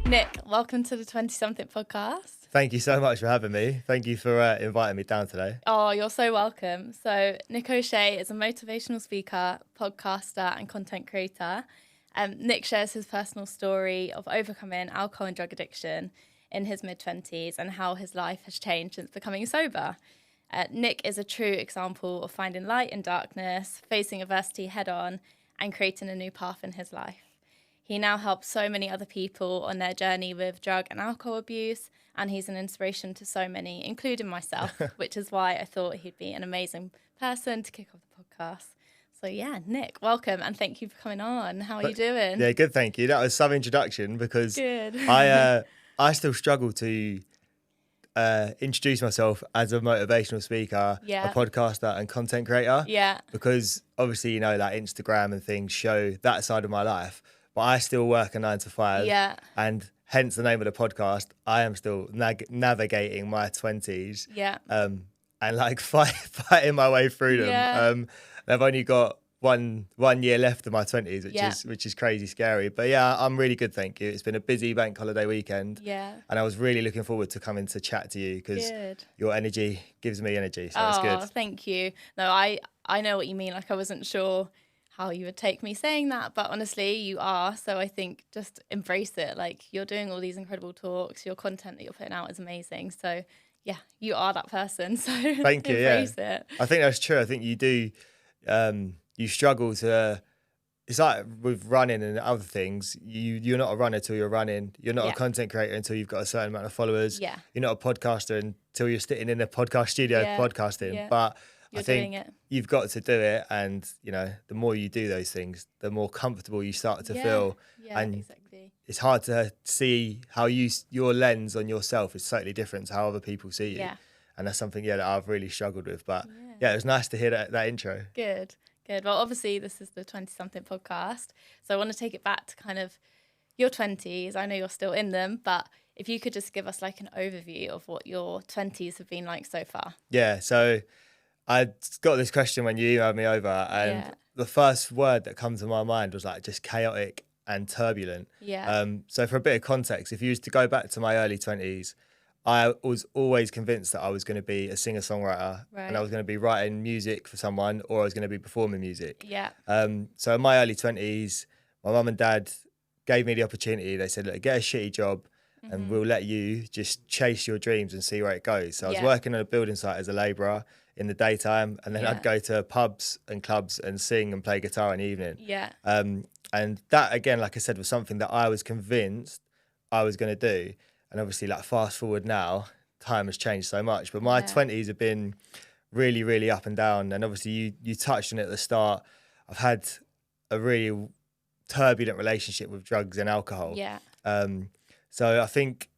Nick, welcome to the 20-something podcast. Thank you so much for having me. Thank you for inviting me down today. Oh, you're so welcome. So Nick O'Shea is a motivational speaker, podcaster and content creator. Nick shares his personal story of overcoming alcohol and drug addiction in his mid-20s and how his life has changed since becoming sober. Nick is a true example of finding light in darkness, facing adversity head-on and creating a new path in his life. He now helps so many other people on their journey with drug and alcohol abuse, and he's an inspiration to so many, including myself, which is why I thought he'd be an amazing person to kick off the podcast. So yeah, Nick, welcome, and thank you for coming on. How are you doing? Yeah, good, thank you. That was some introduction because Good. I still struggle to introduce myself as a motivational speaker, a podcaster and content creator. Yeah. Because obviously, you know, like Instagram and things show that side of my life. But I still work a 9 to 5. Yeah. And hence the name of the podcast. I am still navigating my 20s. Yeah. And like fighting my way through them. Yeah. I've only got one year left of my 20s, which is crazy scary. But yeah, I'm really good, thank you. It's been a busy bank holiday weekend. Yeah. And I was really looking forward to coming to chat to you because your energy gives me energy. So it's good. Thank you. No, I know what you mean. Like, I wasn't sure how you would take me saying that, but honestly you are, so I think just embrace it. Like, you're doing all these incredible talks, your content that you're putting out is amazing, so yeah, you are that person, so thank you. Embrace it. I think that's true. I think you do you struggle to, it's like with running and other things, you're not a runner till you're running, you're not a content creator until you've got a certain amount of followers, you're not a podcaster until you're sitting in a podcast studio podcasting, but I think you've got to do it, and you know, the more you do those things, the more comfortable you start to feel. And exactly. It's hard to see how your lens on yourself is totally different to how other people see you. And that's something that I've really struggled with. But it was nice to hear that intro. Good. Well, obviously this is the 20-something podcast, so I want to take it back to kind of your 20s. I know you're still in them, but if you could just give us like an overview of what your 20s have been like so far. Yeah. So I got this question when you emailed me over, and the first word that comes to my mind was like just chaotic and turbulent. So for a bit of context, if you was to go back to my early 20s, I was always convinced that I was going to be a singer-songwriter, and I was going to be writing music for someone, or I was going to be performing music. So in my early 20s, my mum and dad gave me the opportunity. They said, look, get a shitty job and we'll let you just chase your dreams and see where it goes. So I was working on a building site as a labourer in the daytime, and then I'd go to pubs and clubs and sing and play guitar in the evening. And that, again, like I said, was something that I was convinced I was going to do. And obviously, like, fast forward now, time has changed so much. But my 20s have been really, really up and down. And obviously, you touched on it at the start. I've had a really turbulent relationship with drugs and alcohol. So I think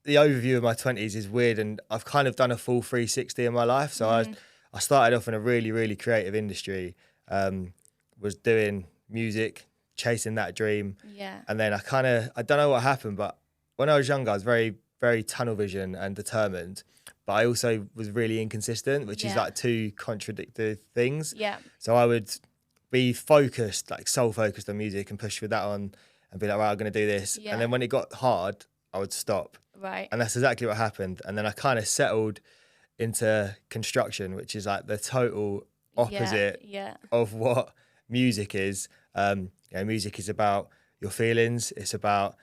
the overview of my 20s is weird, and I've kind of done a full 360 in my life. So I started off in a really, really creative industry, was doing music, chasing that dream. And then I don't know what happened, but when I was younger, I was very, very tunnel vision and determined, but I also was really inconsistent, which is like two contradictory things. So I would be focused, like soul focused on music, and push with that on and be like, right, I'm going to do this. And then when it got hard, I would stop. And that's exactly what happened. And then I kind of settled into construction, which is like the total opposite of what music is. You know, music is about your feelings. It's about,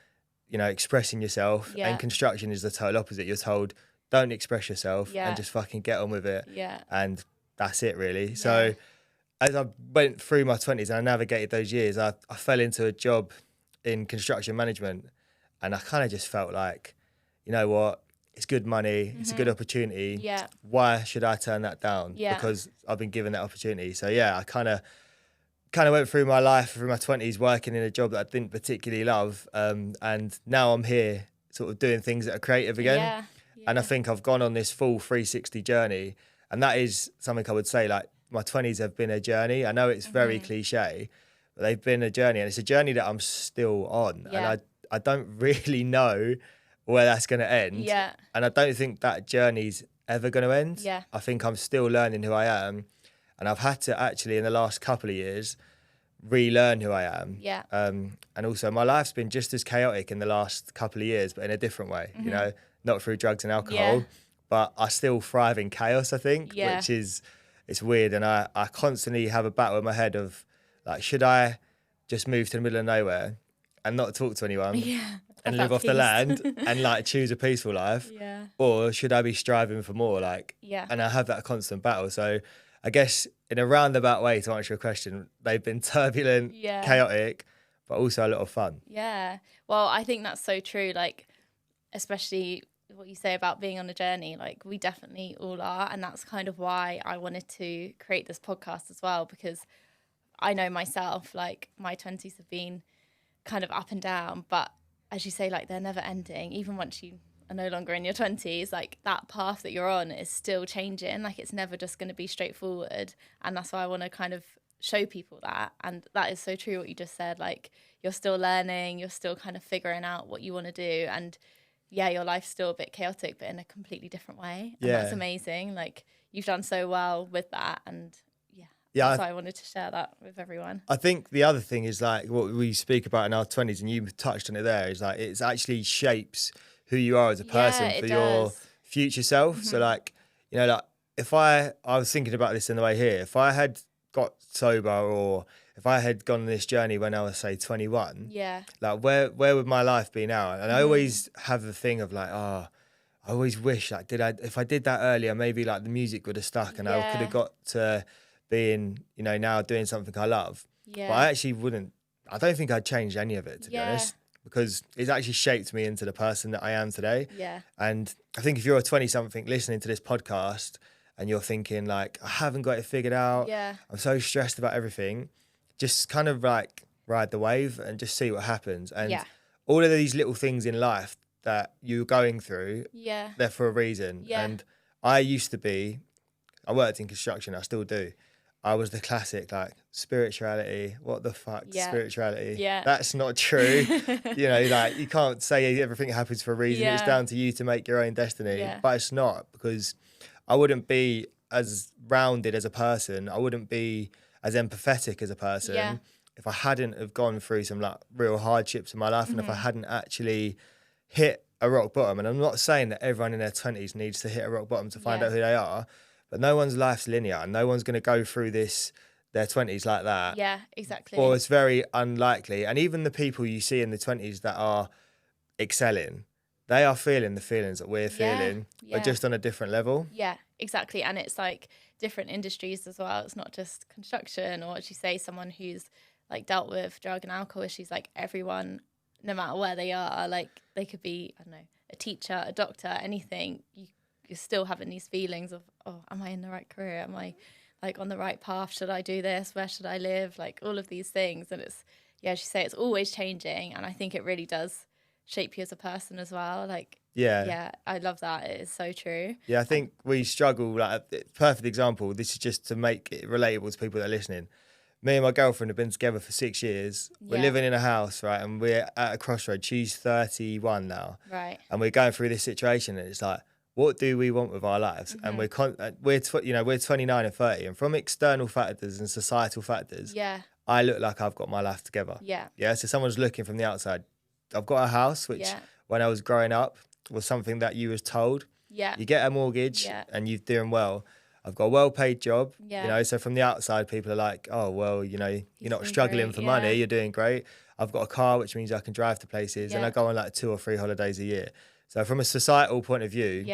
you know, expressing yourself. And construction is the total opposite. You're told, don't express yourself and just fucking get on with it. And that's it, really. So as I went through my 20s and I navigated those years, I fell into a job in construction management, and I kind of just felt like, you know what, it's good money, it's a good opportunity. Why should I turn that down? Because I've been given that opportunity. So I kind of went through my life, through my 20s, working in a job that I didn't particularly love. And now I'm here sort of doing things that are creative again. And I think I've gone on this full 360 journey. And that is something I would say, like, my 20s have been a journey. I know it's very cliche, but they've been a journey. And it's a journey that I'm still on. And I don't really know where that's going to end. And I don't think that journey's ever going to end. I think I'm still learning who I am. And I've had to actually, in the last couple of years, relearn who I am. Yeah. And also my life's been just as chaotic in the last couple of years, but in a different way, you know, not through drugs and alcohol, but I still thrive in chaos, I think, which is, it's weird. And I constantly have a battle in my head of like, should I just move to the middle of nowhere and not talk to anyone and live off the land and like choose a peaceful life? Or should I be striving for more? Like, and I have that constant battle. So I guess in a roundabout way to answer your question, they've been turbulent, chaotic, but also a lot of fun. Yeah. Well, I think that's so true. Like, especially what you say about being on a journey, like we definitely all are. And that's kind of why I wanted to create this podcast as well, because I know myself, like my 20s have been kind of up and down, but as you say, like they're never ending. Even once you are no longer in your 20s, like that path that you're on is still changing. Like it's never just going to be straightforward. And that's why I want to kind of show people that. And that is so true what you just said. Like you're still learning, you're still kind of figuring out what you want to do. And yeah, your life's still a bit chaotic, but in a completely different way. And that's amazing. Like you've done so well with that. And that's why I wanted to share that with everyone. I think the other thing is like what we speak about in our 20s, and you touched on it there, is like it's actually shapes who you are as a person for your future self. So like, you know, like if I was thinking about this in the way here, if I had got sober or if I had gone on this journey when I was say 21, like where would my life be now? And I always have the thing of like, I always wish like if I did that earlier, maybe like the music would have stuck and I could have got to being, you know, now doing something I love. But I actually I don't think I'd change any of it, to be honest, because it's actually shaped me into the person that I am today. And I think if you're a 20-something listening to this podcast and you're thinking like, I haven't got it figured out, I'm so stressed about everything, just kind of like ride the wave and just see what happens. And all of these little things in life that you're going through, they're for a reason. And I worked in construction, I still do. I was the classic, like, spirituality. What the fuck, spirituality? That's not true. You know, like, you can't say everything happens for a reason. It's down to you to make your own destiny. But it's not, because I wouldn't be as rounded as a person. I wouldn't be as empathetic as a person if I hadn't have gone through some, like, real hardships in my life and if I hadn't actually hit a rock bottom. And I'm not saying that everyone in their 20s needs to hit a rock bottom to find out who they are. But no one's life's linear, and no one's going to go through their 20s like that. Yeah, exactly. Or it's very unlikely. And even the people you see in the 20s that are excelling, they are feeling the feelings that we're feeling, but just on a different level. Yeah, exactly. And it's like different industries as well. It's not just construction, or as you say, someone who's like dealt with drug and alcohol issues, like everyone, no matter where they are, like they could be, I don't know, a teacher, a doctor, anything. You're still having these feelings of, oh, am I in the right career? Am I like on the right path? Should I do this? Where should I live? Like all of these things. And it's, as you say, it's always changing. And I think it really does shape you as a person as well. Like, I love that. It is so true. Yeah, I think we struggle, like a perfect example. This is just to make it relatable to people that are listening. Me and my girlfriend have been together for 6 years. We're living in a house, right? And we're at a crossroad. She's 31 now. Right. And we're going through this situation, and it's like, what do we want with our lives? And we're 29 and 30, and from external factors and societal factors, I look like I've got my life together. So someone's looking from the outside. I've got a house, which when I was growing up was something that you was told. You get a mortgage and you're doing well. I've got a well-paid job, you know, so from the outside, people are like, oh, well, you know, you're not struggling for money, you're doing great. I've got a car, which means I can drive to places, and I go on like 2 or 3 holidays a year. So from a societal point of view,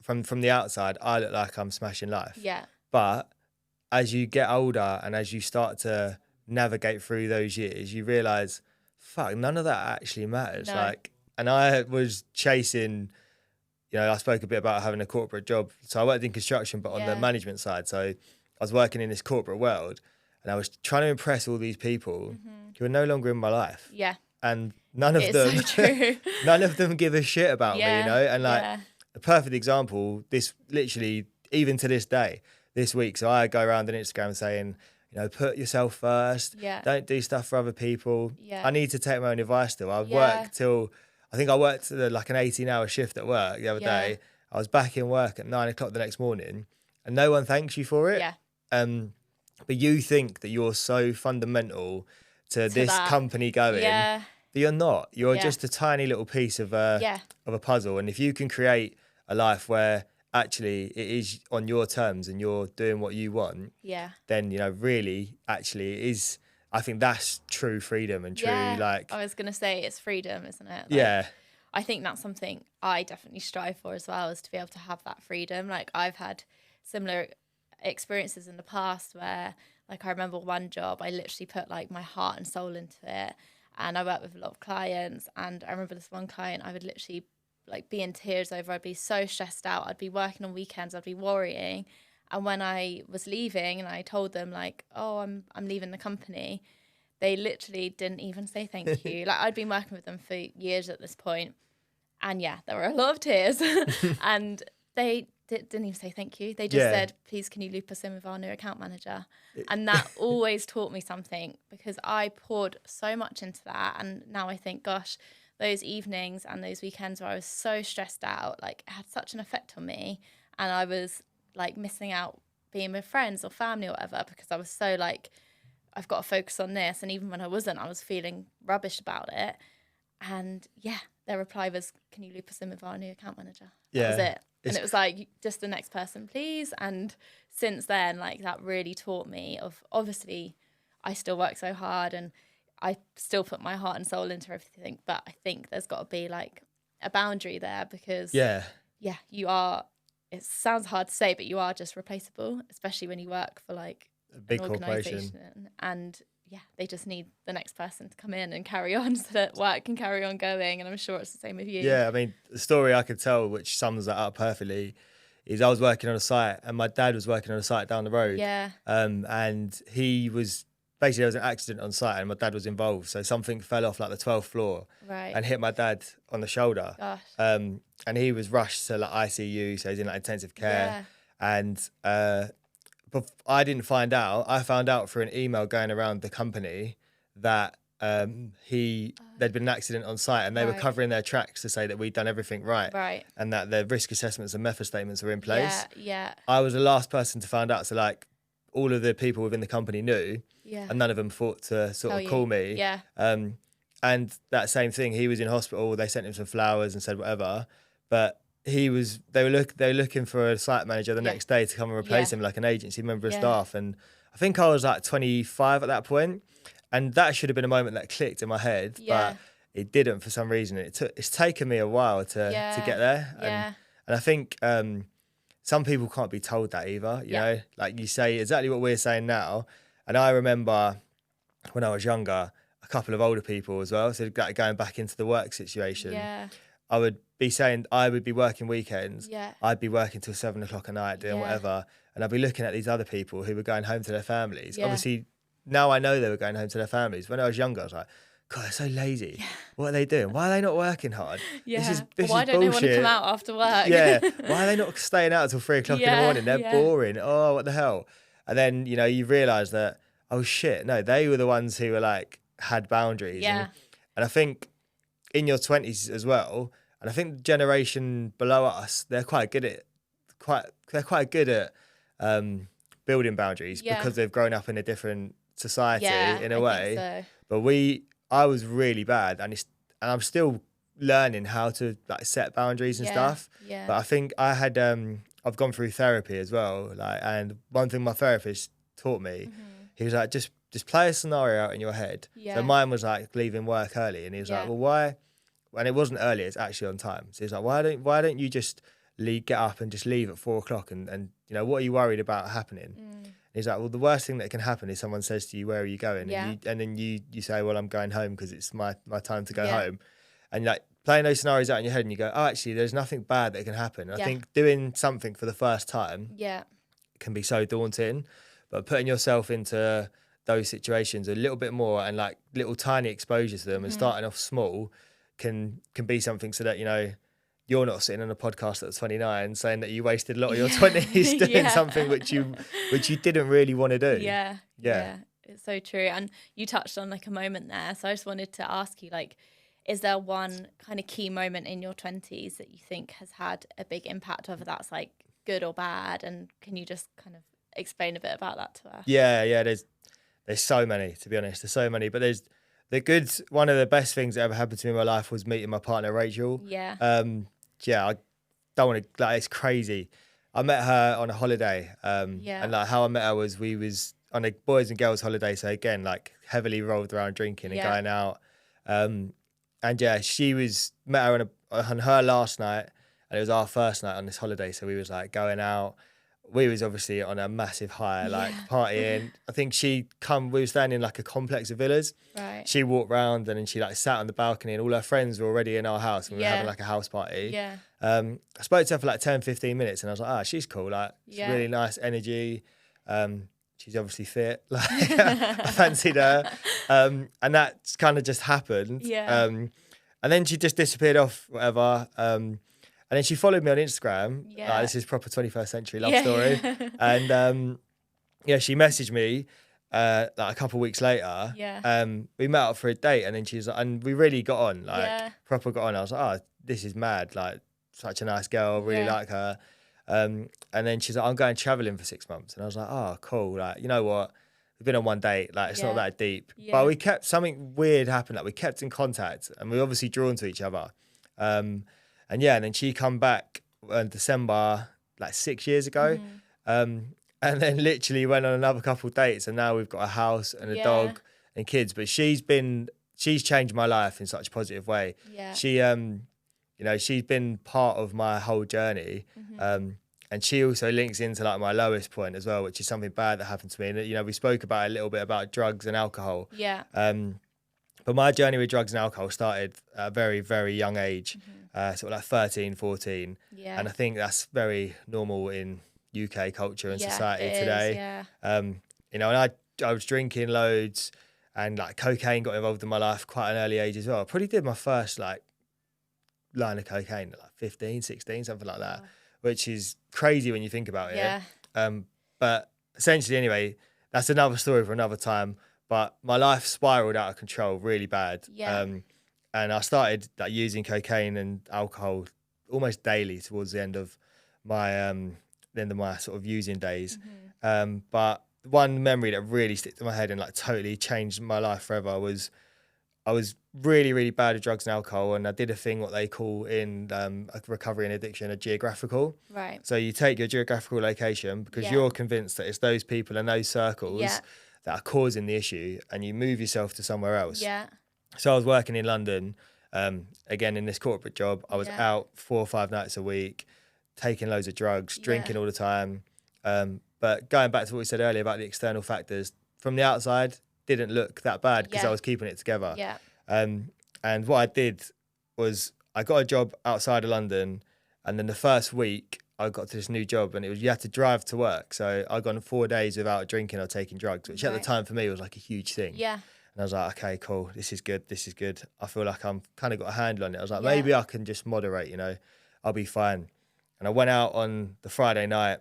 from the outside, I look like I'm smashing life. But as you get older and as you start to navigate through those years, you realise, fuck, none of that actually matters. Like, and I was chasing, you know, I spoke a bit about having a corporate job. So I worked in construction, but on the management side. So I was working in this corporate world, and I was trying to impress all these people who are no longer in my life. And none of them give a shit about me, you know? And like a perfect example, this literally, even to this day, this week. So I go around on Instagram saying, you know, put yourself first. Don't do stuff for other people. I need to take my own advice still. I worked like an 18-hour shift at work the other day. I was back in work at 9 o'clock the next morning, and no one thanks you for it. but you think that you're so fundamental to this that company going, but you're not. You're just a tiny little piece of a puzzle. And if you can create a life where actually it is on your terms and you're doing what you want, then, you know, really, actually it is. I think that's true freedom and true, like... I was going to say it's freedom, isn't it? Like, I think that's something I definitely strive for as well, is to be able to have that freedom. Like, I've had similar experiences in the past where, like, I remember one job, I literally put, like, my heart and soul into it. And I worked with a lot of clients. And I remember this one client, I would literally, like, be in tears over. I'd be so stressed out. I'd be working on weekends. I'd be worrying. And when I was leaving and I told them, like, oh, I'm leaving the company, they literally didn't even say thank you. Like, I'd been working with them for years at this point. And there were a lot of tears. And they didn't even say thank you. They just said, please, can you loop us in with our new account manager? And that always taught me something, because I poured so much into that. And now I think, gosh, those evenings and those weekends where I was so stressed out, like, it had such an effect on me. And I was, like, missing out being with friends or family or whatever, because I was so, like, I've got to focus on this. And even when I wasn't, I was feeling rubbish about it. And their reply was, can you loop us in with our new account manager? That was it. And it was like, just the next person, please. And since then, like, that really taught me of, obviously, I still work so hard and I still put my heart and soul into everything. But I think there's got to be, like, a boundary there, because, you are, it sounds hard to say, but you are just replaceable, especially when you work for, like, a big corporation. And they just need the next person to come in and carry on, so that work can carry on going. And I'm sure it's the same with you. Yeah, I mean, the story I could tell, which sums that up perfectly, is I was working on a site and my dad was working on a site down the road. And he was, basically there was an accident on site and my dad was involved. So something fell off, like, the 12th floor and hit my dad on the shoulder. And he was rushed to, like, ICU, so he's in, like, intensive care. And but I didn't find out. I found out through an email going around the company that there'd been an accident on site, and they were covering their tracks to say that we'd done everything right, and that the risk assessments and method statements were in place. I was the last person to find out, so, like, all of the people within the company knew, and none of them thought to sort of call me. And that same thing, he was in hospital. They sent him some flowers and said whatever, but they were looking for a site manager the next day to come and replace him, like an agency member of staff. And I think I was, like, 25 at that point, and that should have been a moment that clicked in my head, but it didn't for some reason. It's taken me a while to get there. And I think some people can't be told that either, you know, like you say exactly what we're saying now. And I remember when I was younger, a couple of older people as well, so going back into the work situation, I would be saying I would be working weekends. I'd be working till 7 o'clock at night doing whatever. And I'd be looking at these other people who were going home to their families. Obviously, now I know they were going home to their families. When I was younger, I was like, God, they're so lazy. What are they doing? Why are they not working hard? This is why don't bullshit. They want to come out after work? Why are they not staying out till 3 o'clock in the morning? They're boring. Oh, what the hell? And then, you know, you realise that, oh shit, no, they were the ones who were, like, had boundaries. And I think in your 20s as well, and I think the generation below us, they're quite good at building boundaries because they've grown up in a different society in a way. So. But I was really bad, and I'm still learning how to, like, set boundaries and stuff. But I think I've gone through therapy as well, like, and one thing my therapist taught me, he was like, just play a scenario out in your head. So mine was, like, leaving work early, and he was like, well, why? And it wasn't early, it's actually on time. So he's like, why don't you just get up and just leave at 4 o'clock and you know, what are you worried about happening? And he's like, well, the worst thing that can happen is someone says to you, where are you going? And then you say, well, I'm going home because it's my time to go home. And, like, playing those scenarios out in your head, and you go, oh, actually, there's nothing bad that can happen. I think doing something for the first time can be so daunting, but putting yourself into those situations a little bit more, and, like, little tiny exposure to them and starting off small can be something, so that, you know, you're not sitting on a podcast at 29 saying that you wasted a lot of your 20s doing something which you didn't really want to do. Yeah, it's so true. And you touched on, like, a moment there, so I just wanted to ask you, like, is there one kind of key moment in your 20s that you think has had a big impact, whether that's, like, good or bad, and can you just kind of explain a bit about that to us. Yeah. There's so many, to be honest. There's so many, but there's one of the best things that ever happened to me in my life was meeting my partner, Rachel. Yeah. Yeah, I don't want to, like, it's crazy. I met her on a holiday. And like how I met her was, we was on a boys and girls holiday. So again, like heavily rolled around drinking and going out. And yeah, met her on her last night, and it was our first night on this holiday. So we was like going out. We was obviously on a massive high, like partying. I think we were staying in like a complex of villas. Right. She walked round and then she like sat on the balcony, and all her friends were already in our house, and we were having like a house party. Yeah. I spoke to her for like 10, 15 minutes, and I was like, she's cool. Like, she's really nice energy. She's obviously fit. Like, I fancied her. And that's kind of just happened. Yeah. And then she just disappeared off, whatever. And then she followed me on Instagram. Yeah. This is proper 21st century love story. And she messaged me like a couple of weeks later. Yeah. We met up for a date, and then she's like, and we really got on, like proper got on. I was like, this is mad. Like, such a nice girl, really like her. And then she's like, I'm going traveling for 6 months. And I was like, oh, cool. Like, you know what? We've been on one date. Like, it's not that deep. But we kept, something weird happened. Like, we kept in contact, and we were obviously drawn to each other. And then she come back in December, like 6 years ago. And then literally went on another couple of dates, and now we've got a house and a dog and kids. But she's changed my life in such a positive way. Yeah. She's been part of my whole journey. And she also links into like my lowest point as well, which is something bad that happened to me. And, we spoke about a little bit about drugs and alcohol. Yeah. But my journey with drugs and alcohol started at a very, very young age, sort of like 13, 14. Yeah. And I think that's very normal in UK culture and society today. And I was drinking loads, and like cocaine got involved in my life quite an early age as well. I probably did my first like line of cocaine at like 15, 16, something like that, which is crazy when you think about it. Yeah. But essentially, anyway, that's another story for another time. But my life spiraled out of control really bad. Yeah. And I started like using cocaine and alcohol almost daily towards the end of my sort of using days. But one memory that really sticks in my head and like totally changed my life forever was I was really, really bad at drugs and alcohol, and I did a thing what they call in recovery and addiction a geographical. Right. So you take your geographical location because you're convinced that it's those people and those circles that are causing the issue, and you move yourself to somewhere else. Yeah. So I was working in London, again in this corporate job. I was out 4 or 5 nights a week, taking loads of drugs, drinking all the time. But going back to what we said earlier about the external factors, from the outside, didn't look that bad because I was keeping it together. Yeah. And what I did was I got a job outside of London, and then the first week I got to this new job, and it was you had to drive to work. So I gone 4 days without drinking or taking drugs, which at the time for me was like a huge thing. Yeah. And I was like, okay, cool, this is good. I feel like I'm kind of got a handle on it. I was like, maybe I can just moderate, I'll be fine. And I went out on the Friday night,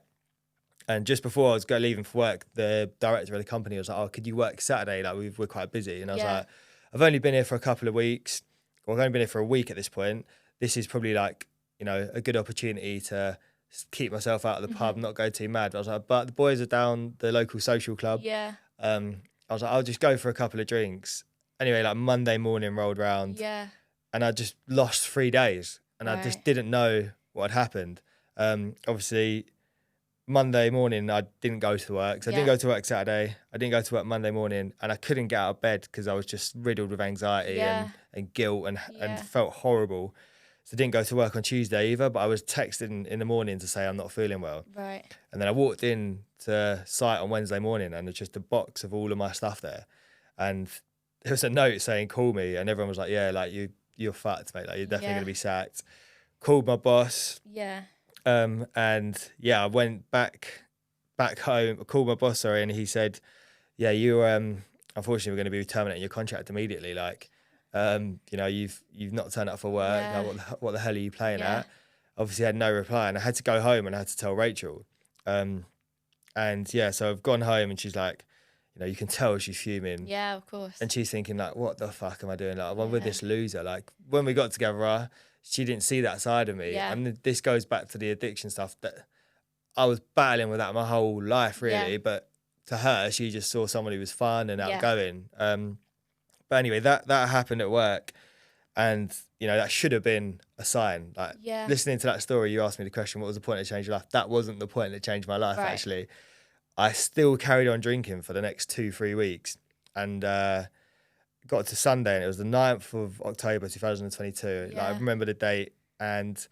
and just before I was leaving for work, the director of the company was like, oh, could you work Saturday? Like, we're quite busy. And I was like, I've only been here for a couple of weeks, or I've only been here for a week at this point. This is probably like, a good opportunity to keep myself out of the pub, not go too mad. But I was like, but the boys are down the local social club. Yeah. I was like, I'll just go for a couple of drinks. Anyway, like Monday morning rolled around. Yeah. And I just lost 3 days, and I just didn't know what had happened. Obviously, Monday morning, I didn't go to work. So I didn't go to work Saturday. I didn't go to work Monday morning, and I couldn't get out of bed because I was just riddled with anxiety and guilt and felt horrible. So I didn't go to work on Tuesday either, but I was texting in the morning to say I'm not feeling well. Right. And then I walked in to site on Wednesday morning, and there's just a box of all of my stuff there. And there was a note saying, call me. And everyone was like, yeah, like you're fucked, mate. Like you're definitely going to be sacked. Called my boss. Yeah. I went back home, called my boss, and he said, yeah, you unfortunately we're going to be terminating your contract immediately. Like, you've not turned up for work. Yeah. Like, what the hell are you playing at? Obviously I had no reply, and I had to go home and I had to tell Rachel. So I've gone home, and she's like, you can tell she's fuming. Yeah, of course. And she's thinking like, what the fuck am I doing? Like, I'm with this loser. Like, when we got together, she didn't see that side of me. Yeah. And this goes back to the addiction stuff that I was battling with that my whole life, really. Yeah. But to her, she just saw someone who was fun and outgoing. But anyway, that happened at work. And, you know, that should have been a sign. Like, listening to that story, you asked me the question, what was the point that changed your life? That wasn't the point that changed my life, actually. I still carried on drinking for the next 2-3 weeks. And got to Sunday, and it was the 9th of October, 2022. Like, I remember the date. And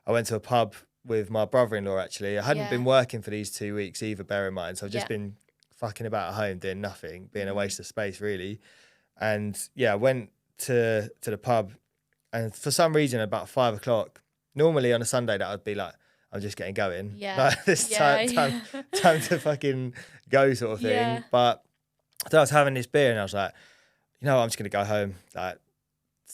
I went to a pub with my brother-in-law, actually. I hadn't been working for these 2 weeks either, bear in mind. So I've just been fucking about at home, doing nothing, being a waste of space, really. And, I went to the pub, and for some reason about 5 o'clock, normally on a Sunday that I'd be like, I'm just getting going, like, this time to fucking go, sort of thing. But I was having this beer, and I was like, you know what, I'm just gonna go home. Like,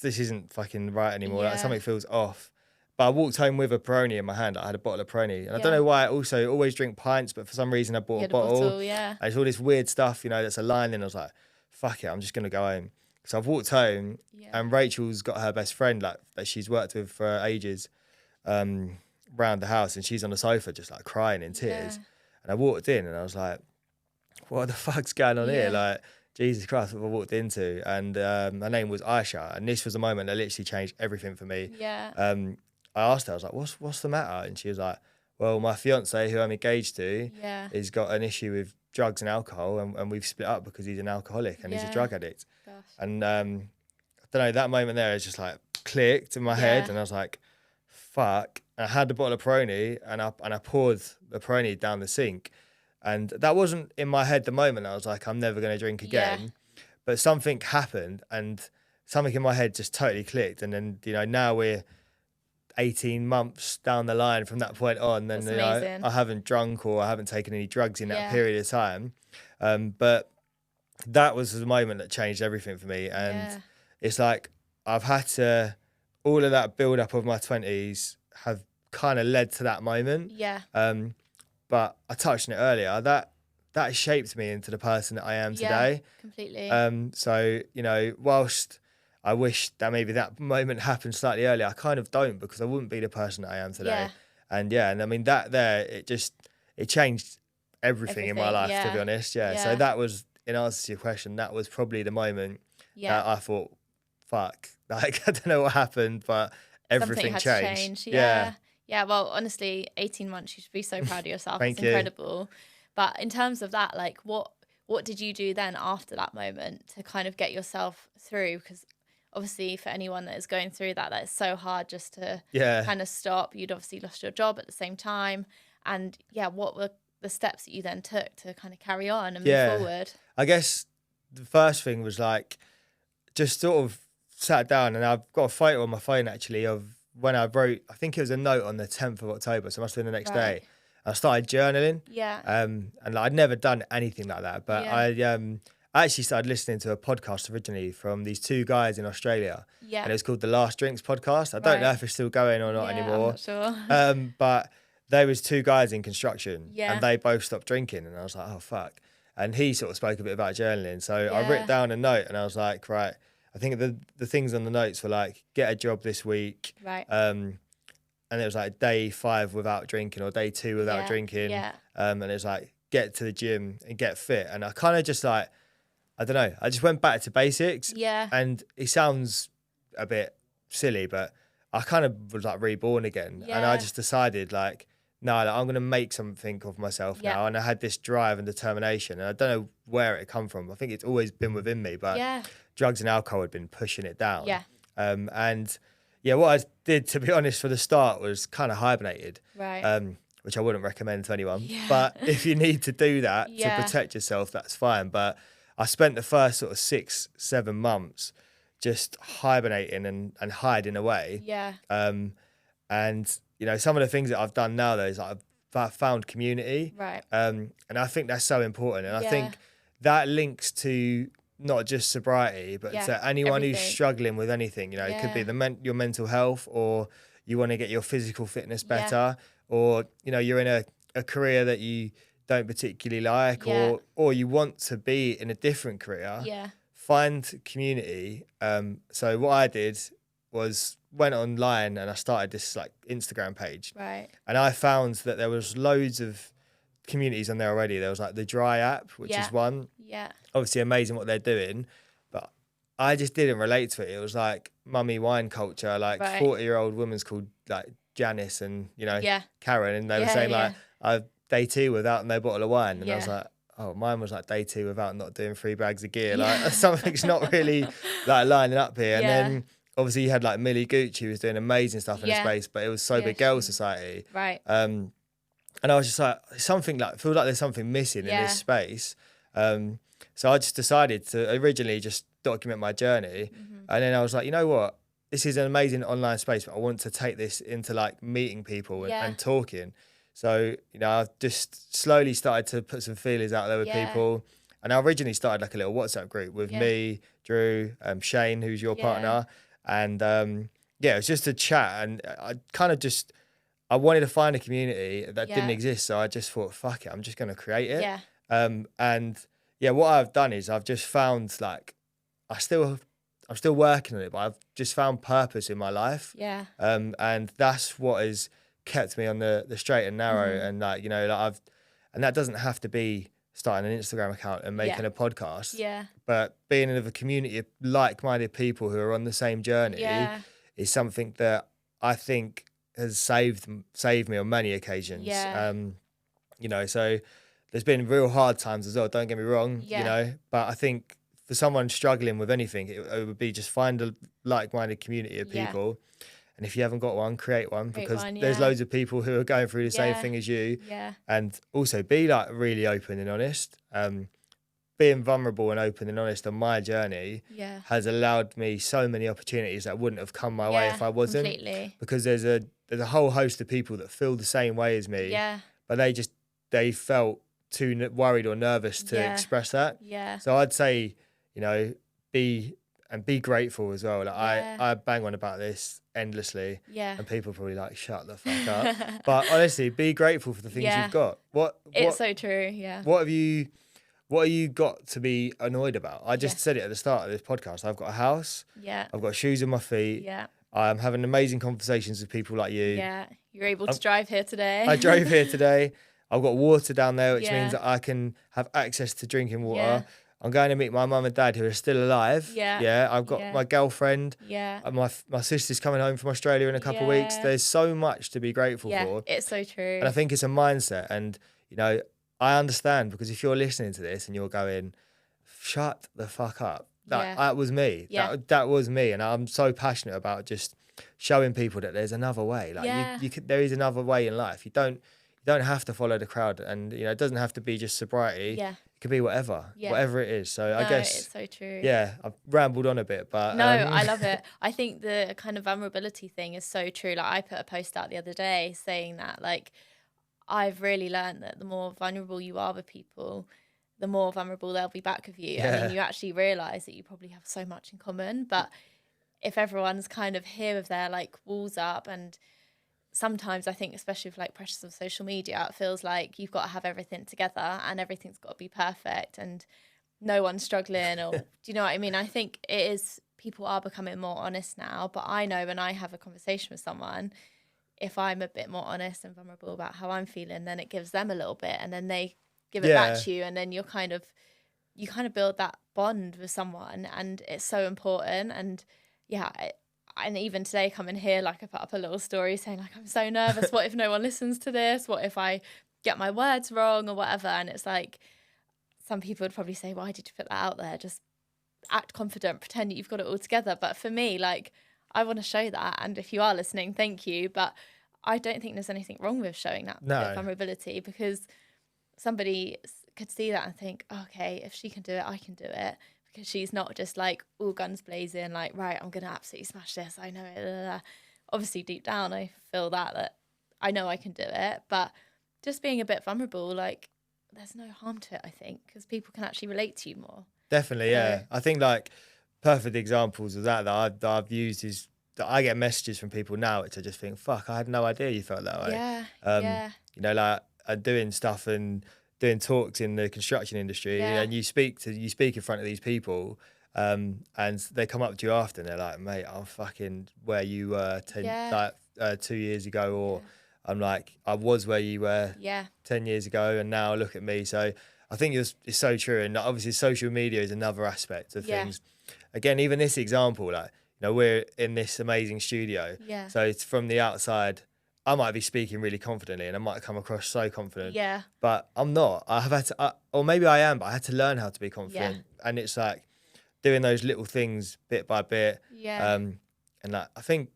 this isn't fucking right anymore. Like, something feels off. But I walked home with a Peroni in my hand. I had a bottle of Peroni, and I don't know why. I also always drink pints, but for some reason I bought a bottle. And it's all this weird stuff, you know, that's a line, and I was like, fuck it, I'm just gonna go home. So I've walked home, and Rachel's got her best friend, like, that she's worked with for ages, round the house, and she's on the sofa just like crying in tears. And I walked in, and I was like, what the fuck's going on here? Like, Jesus Christ, what I walked into. And her name was Aisha, and this was a moment that literally changed everything for me. I asked her, I was like, what's the matter? And she was like, well, my fiance, who I'm engaged to, has got an issue with drugs and alcohol, and we've split up because he's an alcoholic and he's a drug addict. And I don't know, that moment there is just like clicked in my head, and I was like, fuck. And I had the bottle of Peroni, and I poured the Peroni down the sink, and that wasn't in my head the moment. I was like, I'm never going to drink again. But something happened, and something in my head just totally clicked. And then, you know, now we're 18 months down the line from that point on, and, you know, I haven't drunk or I haven't taken any drugs in that period of time. But that was the moment that changed everything for me. And it's like, I've had to, all of that build up of my 20s have kind of led to that moment. But I touched on it earlier, that shaped me into the person that I am today. Completely. So, you know, whilst I wish that maybe that moment happened slightly earlier, I kind of don't, because I wouldn't be the person that I am today. And I mean, that there, it changed everything in my life, to be honest. So that was, in answer to your question, that was probably the moment that I thought, fuck, like, I don't know what happened, but everything changed. Yeah, well, honestly, 18 months, you should be so proud of yourself. It's incredible. But in terms of that, like, what did you do then after that moment to kind of get yourself through? Because obviously for anyone that is going through that is so hard just to kind of stop. You'd obviously lost your job at the same time. And what were the steps that you then took to kind of carry on and move forward? I guess the first thing was, like, just sort of sat down, and I've got a photo on my phone, actually, of when I wrote, I think it was a note on the 10th of October, so it must have been the next day. I started journaling. And I'd never done anything like that, but I actually started listening to a podcast originally from these two guys in Australia. And it was called the Last Drinks podcast. I don't know if it's still going or not anymore. I'm not sure. But there was two guys in construction, and they both stopped drinking, and I was like, oh, fuck. And he sort of spoke a bit about journaling. So I wrote down a note, and I was like, right, I think the things on the notes were like, get a job this week. And it was like day 5 without drinking, or day 2 without drinking. And it was like, get to the gym and get fit. And I kind of just, like, I don't know, I just went back to basics. And it sounds a bit silly, but I kind of was like reborn again. And I just decided, like, no, like, I'm going to make something of myself now. And I had this drive and determination. And I don't know where it come from. I think it's always been within me, but drugs and alcohol had been pushing it down. And what I did, to be honest, for the start was kind of hibernated, which I wouldn't recommend to anyone. But if you need to do that to protect yourself, that's fine. But I spent the first sort of 6-7 months just hibernating and hiding away. And, you know, some of the things that I've done now, though, is like I've found community. And I think that's so important. And I think that links to not just sobriety, but to anyone who's struggling with anything. You know, it could be your mental health, or you want to get your physical fitness better, or, you know, you're in a career that you don't particularly like, or you want to be in a different career. Find community. So what I did was went online and I started this like Instagram page. Right. And I found that there was loads of communities on there already. There was like the Dry app, which is one. Yeah. Obviously amazing what they're doing, but I just didn't relate to it. It was like mummy wine culture, like 40-year-old women's called like Janice and, you know, Karen. And they were saying like, day 2 without no bottle of wine. And I was like, oh, mine was like day 2 without not doing 3 bags of gear. Like something's not really like lining up here. And then obviously you had like Millie Gooch, who was doing amazing stuff in the space, but it was Sober Girls Society. Right. And I was just like, something like, feel like there's something missing in this space. So I just decided to originally just document my journey. And then I was like, you know what? This is an amazing online space, but I want to take this into like meeting people and talking. So, you know, I've just slowly started to put some feelers out there with people. And I originally started like a little WhatsApp group with me, Drew, Shane, who's your partner. And it was just a chat. And I kind of just, I wanted to find a community that didn't exist. So I just thought, fuck it, I'm just going to create it. What I've done is I've just found like, I'm still working on it, but I've just found purpose in my life. And that's what has kept me on the straight and narrow. And like, you know, like and that doesn't have to be starting an Instagram account and making a podcast. But being in a community of like-minded people who are on the same journey is something that I think has saved me on many occasions. You know, so there's been real hard times as well, don't get me wrong, you know, but I think for someone struggling with anything, it would be just find a like-minded community of people. And if you haven't got one, create one, because there's loads of people who are going through the same thing as you. And also be like really open and honest. Being vulnerable and open and honest on my journey has allowed me so many opportunities that wouldn't have come my way if I wasn't. Completely. Because there's a whole host of people that feel the same way as me. But they felt too worried or nervous to express that. So I'd say, you know, be grateful as well. Like I bang on about this endlessly, and people are probably like, shut the fuck up. But honestly, be grateful for the things you've got. It's so true. What have you got to be annoyed about? I just said it at the start of this podcast. I've got a house. I've got shoes on my feet. I'm having amazing conversations with people like you. You're able to drive here today. I drove here today. I've got water down there, which means that I can have access to drinking water. I'm going to meet my mum and dad who are still alive. I've got my girlfriend. My sister's coming home from Australia in a couple of weeks. There's so much to be grateful for. It's so true. And I think it's a mindset. And, you know, I understand, because if you're listening to this and you're going, shut the fuck up. That was me. That was me. And I'm so passionate about just showing people that there's another way. Like there is another way in life. You don't have to follow the crowd, and you know, it doesn't have to be just sobriety. It could be whatever it is. So I guess it's so true. I've rambled on a bit, but no, I love it. I think the kind of vulnerability thing is so true. Like I put a post out the other day saying that, like, I've really learned that the more vulnerable you are with people, the more vulnerable they'll be back with you. And then you actually realise that you probably have so much in common. But if everyone's kind of here with their like walls up, and sometimes I think, especially with like pressures of social media, it feels like you've got to have everything together and everything's got to be perfect and no one's struggling, or do you know what I mean? I think it is, people are becoming more honest now, but I know when I have a conversation with someone, if I'm a bit more honest and vulnerable about how I'm feeling, then it gives them a little bit, and then they give it back to you, and then you kind of build that bond with someone, and it's so important. And and even today coming here, like I put up a little story saying like, I'm so nervous, what if no one listens to this, what if I get my words wrong or whatever? And it's like, some people would probably say, why did you put that out there? Just act confident, pretend that you've got it all together. But for me, like, I want to show that, and if you are listening, thank you, but I don't think there's anything wrong with showing that vulnerability, because somebody could see that and think, okay, if she can do it, I can do it, because she's not just like all guns blazing, like, right, I'm going to absolutely smash this, I know it. Blah, blah, blah. Obviously, deep down, I feel that I know I can do it, but just being a bit vulnerable, like, there's no harm to it, I think, because people can actually relate to you more. Definitely, yeah. I think like perfect examples of that I've used is that I get messages from people now which I just think, fuck, I had no idea you felt that way. You know, like doing stuff and doing talks in the construction industry, and you speak in front of these people, And they come up to you after and they're like, mate, I'm fucking where you were 2 years ago, or I'm like, I was where you were 10 years ago, and now look at me. So I think it's so true. And obviously social media is another aspect of things. Again, even this example, like, you know, we're in this amazing studio. So it's from the outside, I might be speaking really confidently and I might come across so confident. But I'm not. I have had to, or maybe I am, but I had to learn how to be confident. And it's like doing those little things bit by bit. And like, I think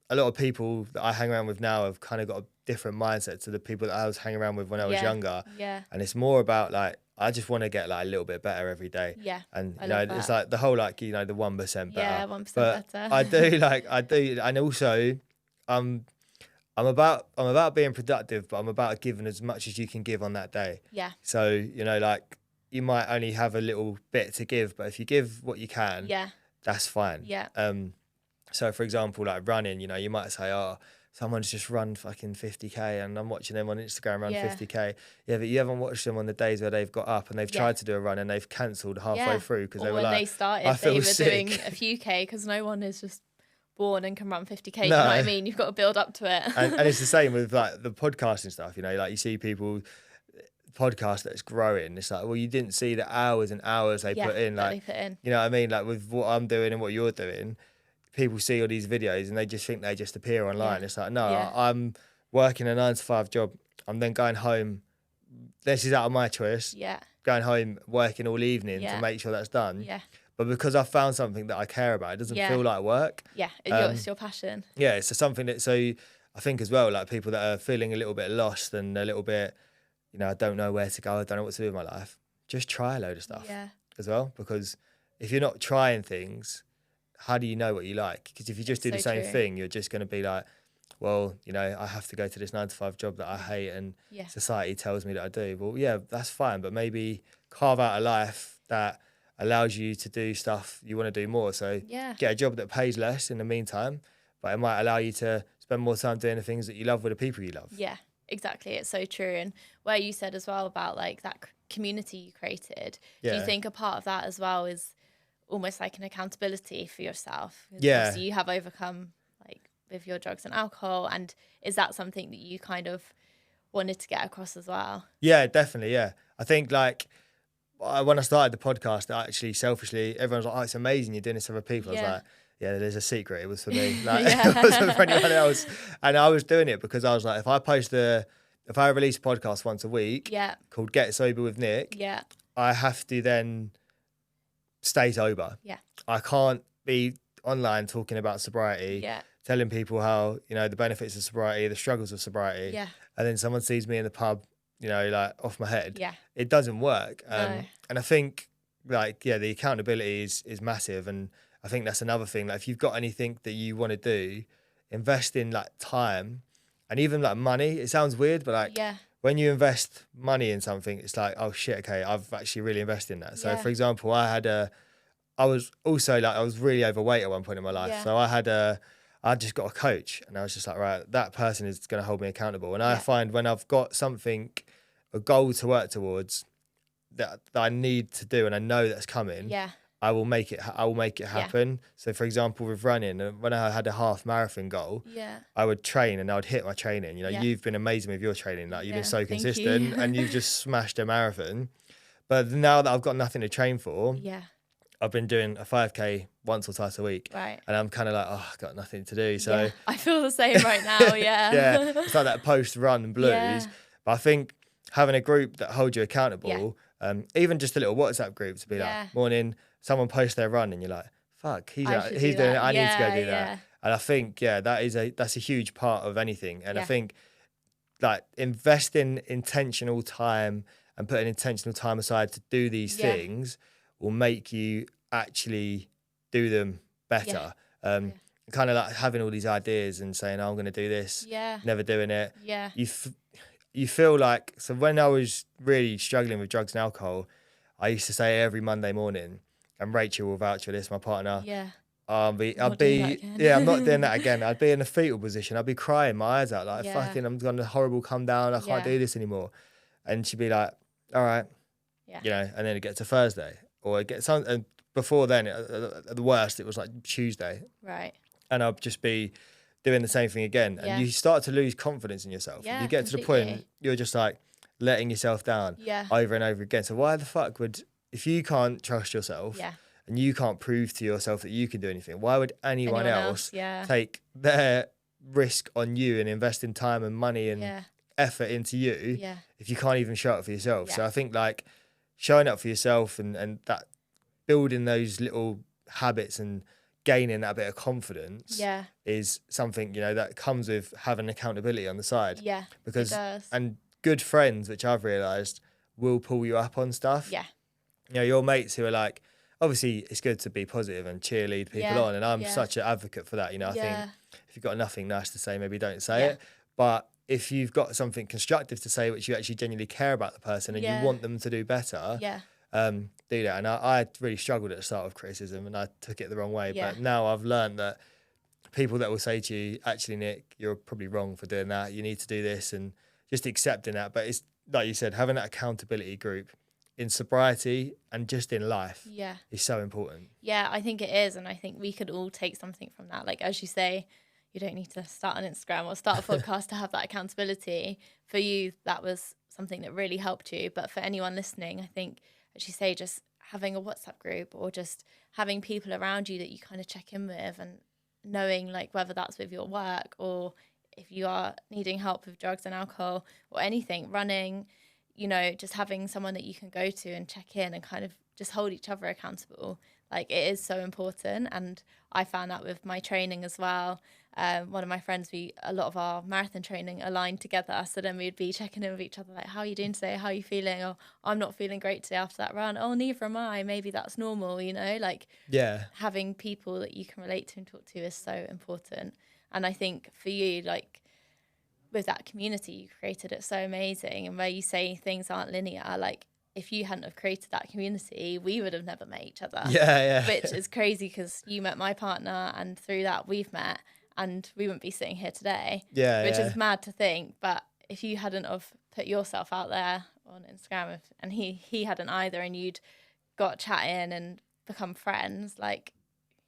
a lot of people that I hang around with now have kind of got a different mindset to the people that I was hanging around with when I was younger. And it's more about like, I just want to get like a little bit better every day. And you know, it's like the whole, like, you know, the 1% better. 1% but better. I do. And also I'm about being productive, but I'm about giving as much as you can give on that day. So, you know, like, you might only have a little bit to give, but if you give what you can, that's fine. So for example, like running, you know, you might say, oh, someone's just run fucking 50k and I'm watching them on Instagram run 50k. Yeah, but you haven't watched them on the days where they've got up and they've tried to do a run and they've cancelled halfway through because they were like, when they started, they were doing a few k, because no one is just born and can run 50k. You know what I mean? You've got to build up to it. and it's the same with like the podcasting stuff, you know, like you see people podcast that's growing, it's like, well, you didn't see the hours and hours they put in, like, you know what I mean, like with what I'm doing and what you're doing, people see all these videos and they just think they just appear online. It's like, no, I'm working a 9-to-5 job, I'm then going home, this is out of my choice, going home working all evening to make sure that's done, but because I found something that I care about, it doesn't feel like work. It's your passion. It's something that, so I think as well, like people that are feeling a little bit lost and a little bit, you know, I don't know where to go, I don't know what to do with my life, just try a load of stuff as well. Because if you're not trying things, how do you know what you like? Because if you just do the same thing, you're just going to be like, well, you know, I have to go to this 9-to-5 job that I hate and society tells me that I do. Well, yeah, that's fine. But maybe carve out a life that allows you to do stuff you want to do more. So get a job that pays less in the meantime, but it might allow you to spend more time doing the things that you love with the people you love. Exactly, it's so true. And where you said as well about like that community you created, do you think a part of that as well is almost like an accountability for yourself? Obviously you have overcome like with your drugs and alcohol, and is that something that you kind of wanted to get across as well? Yeah, definitely. I think like when I started the podcast, I actually selfishly, everyone's like, oh, it's amazing you're doing this for other people. I was like, yeah, there's a secret. It was for me. Like, it wasn't for anyone else. And I was doing it because I was like, if I release a podcast once a week called Get Sober with Nick, I have to then stay sober. I can't be online talking about sobriety, telling people how, you know, the benefits of sobriety, the struggles of sobriety, and then someone sees me in the pub, you know, like off my head. It doesn't work. No. And I think like, the accountability is massive. And I think that's another thing. Like if you've got anything that you want to do, invest in like time and even like money. It sounds weird, but like when you invest money in something, it's like, oh shit, okay, I've actually really invested in that. So for example, I was really overweight at one point in my life. So I just got a coach and I was just like, right, that person is going to hold me accountable. And I find when I've got something, a goal to work towards that I need to do and I know that's coming, I will make it happen. So for example, with running, when I had a half marathon goal, I would train and I would hit my training. You know, you've been amazing with your training. Like you've been so consistent and you've just smashed a marathon. But now that I've got nothing to train for, I've been doing a 5k once or twice a week. And I'm kind of like, oh, I've got nothing to do. So I feel the same right now. It's like that post-run blues. But I think having a group that holds you accountable, even just a little WhatsApp group to be like, morning, someone posts their run and you're like, fuck, he's doing it, I need to go do that. And I think, that's a huge part of anything. And I think like investing intentional time and putting intentional time aside to do these things will make you actually do them better. Kind of like having all these ideas and saying, oh, I'm going to do this, never doing it. You feel like, so when I was really struggling with drugs and alcohol, I used to say every Monday morning, and Rachel will vouch for this, my partner. I'm not doing that again. I'd be in a fetal position. I'd be crying my eyes out, like fucking, I'm going to horrible come down. I can't do this anymore. And she'd be like, all right, you know, and then it gets to Thursday or it gets on, and before then, at the worst, it was like Tuesday. Right. And I'd just be doing the same thing again. Yeah. And you start to lose confidence in yourself. Yeah, you get to the point, you're just like letting yourself down over and over again. So why the fuck would, if you can't trust yourself and you can't prove to yourself that you can do anything, why would anyone else take their risk on you and invest in time and money and effort into you if you can't even show up for yourself? So I think like showing up for yourself and that building those little habits and gaining that bit of confidence is something, you know, that comes with having accountability on the side. Yeah, because it does. And good friends, which I've realised, will pull you up on stuff. Yeah. You know, your mates who are like, obviously it's good to be positive and cheerlead people on, and I'm such an advocate for that. You know, I think if you've got nothing nice to say, maybe don't say it. But if you've got something constructive to say, which you actually genuinely care about the person and you want them to do better, do that. And I really struggled at the start of criticism, and I took it the wrong way. But now I've learned that people that will say to you, actually, Nick, you're probably wrong for doing that. You need to do this, and just accepting that. But it's like you said, having that accountability group in sobriety and just in life is so important. Yeah, I think it is. And I think we could all take something from that. Like, as you say, you don't need to start an Instagram or start a podcast to have that accountability. For you, that was something that really helped you. But for anyone listening, I think, as you say, just having a WhatsApp group or just having people around you that you kind of check in with, and knowing like whether that's with your work or if you are needing help with drugs and alcohol or anything, running, you know, just having someone that you can go to and check in and kind of just hold each other accountable. Like, it is so important. And I found that with my training as well. One of my friends, a lot of our marathon training aligned together. So then we'd be checking in with each other, like, how are you doing today? How are you feeling? Or I'm not feeling great today after that run. Oh, neither am I. Maybe that's normal, you know, like having people that you can relate to and talk to is so important. And I think for you, like with that community you created, it's so amazing. And where you say things aren't linear, like if you hadn't have created that community, we would have never met each other. Which is crazy because you met my partner and through that we've met, and we wouldn't be sitting here today. Which is mad to think. But if you hadn't have put yourself out there on Instagram and he hadn't either, and you'd got chatting and become friends, like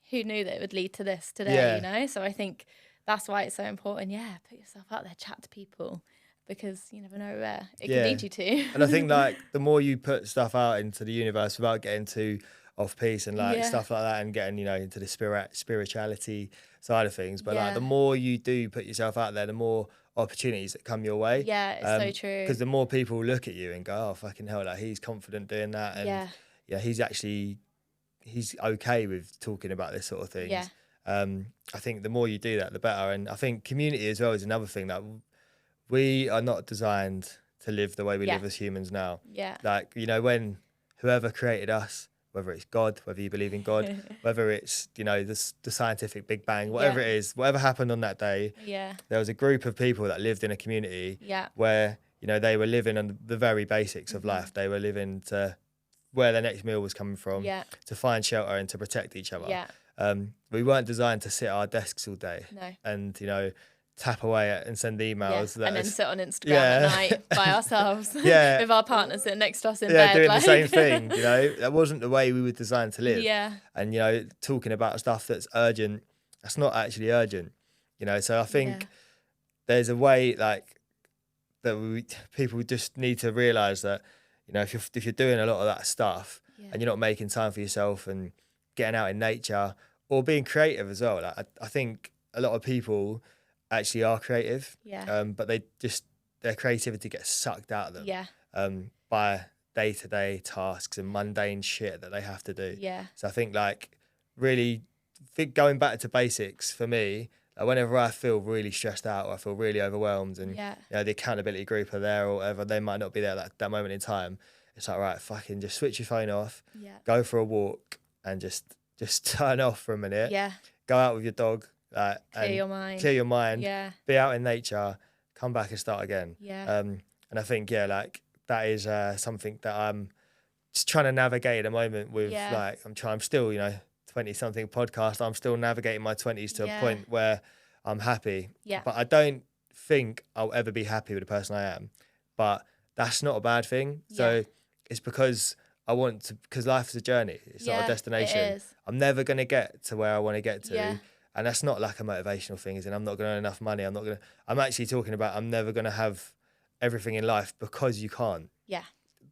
who knew that it would lead to this today, you know? So I think that's why it's so important. Put yourself out there, chat to people, because you never know where it can lead you to. And I think like the more you put stuff out into the universe without getting too off piece and like stuff like that, and getting, you know, into the spirituality side of things, but like the more you do put yourself out there, the more opportunities that come your way. It's so true. Because the more people look at you and go, oh fucking hell, like he's confident doing that, and he's okay with talking about this sort of things. I think the more you do that, the better. And I think community as well is another thing. That we are not designed to live the way we live as humans now. Like, you know, when whoever created us, whether it's God, whether you believe in God, whether it's, you know, the scientific Big Bang, whatever it is, whatever happened on that day, there was a group of people that lived in a community where, you know, they were living on the very basics of life. They were living to where their next meal was coming from, to find shelter and to protect each other. We weren't designed to sit at our desks all day and, you know, tap away and send emails. And then sit on Instagram at night by ourselves with our partners sitting next to us in bed. Doing the same thing, you know. That wasn't the way we were designed to live. And, you know, talking about stuff that's urgent, that's not actually urgent, you know. So I think there's a way like that people just need to realise that, you know, if you're doing a lot of that stuff and you're not making time for yourself and getting out in nature or being creative as well. Like I think a lot of people actually are creative, but their creativity gets sucked out of them by day-to-day tasks and mundane shit that they have to do. So I think like really going back to basics for me, like whenever I feel really stressed out or I feel really overwhelmed and you know, the accountability group are there or whatever, they might not be there at that moment in time. It's like, right, fucking just switch your phone off, go for a walk and just turn off for a minute. Go out with your dog. Clear your mind. Be out in nature. Come back and start again. And I think like that is something that I'm just trying to navigate at the moment with. Like I'm still, you know, 20-something podcast. I'm still navigating my 20s to a point where I'm happy. But I don't think I'll ever be happy with the person I am. But that's not a bad thing. So it's because I want to, because life is a journey. It's not a destination. It is. I'm never going to get to where I want to get to. Yeah. And that's not like a motivational thing, as in I'm not going to earn enough money. I'm actually talking about I'm never going to have everything in life, because you can't. Yeah.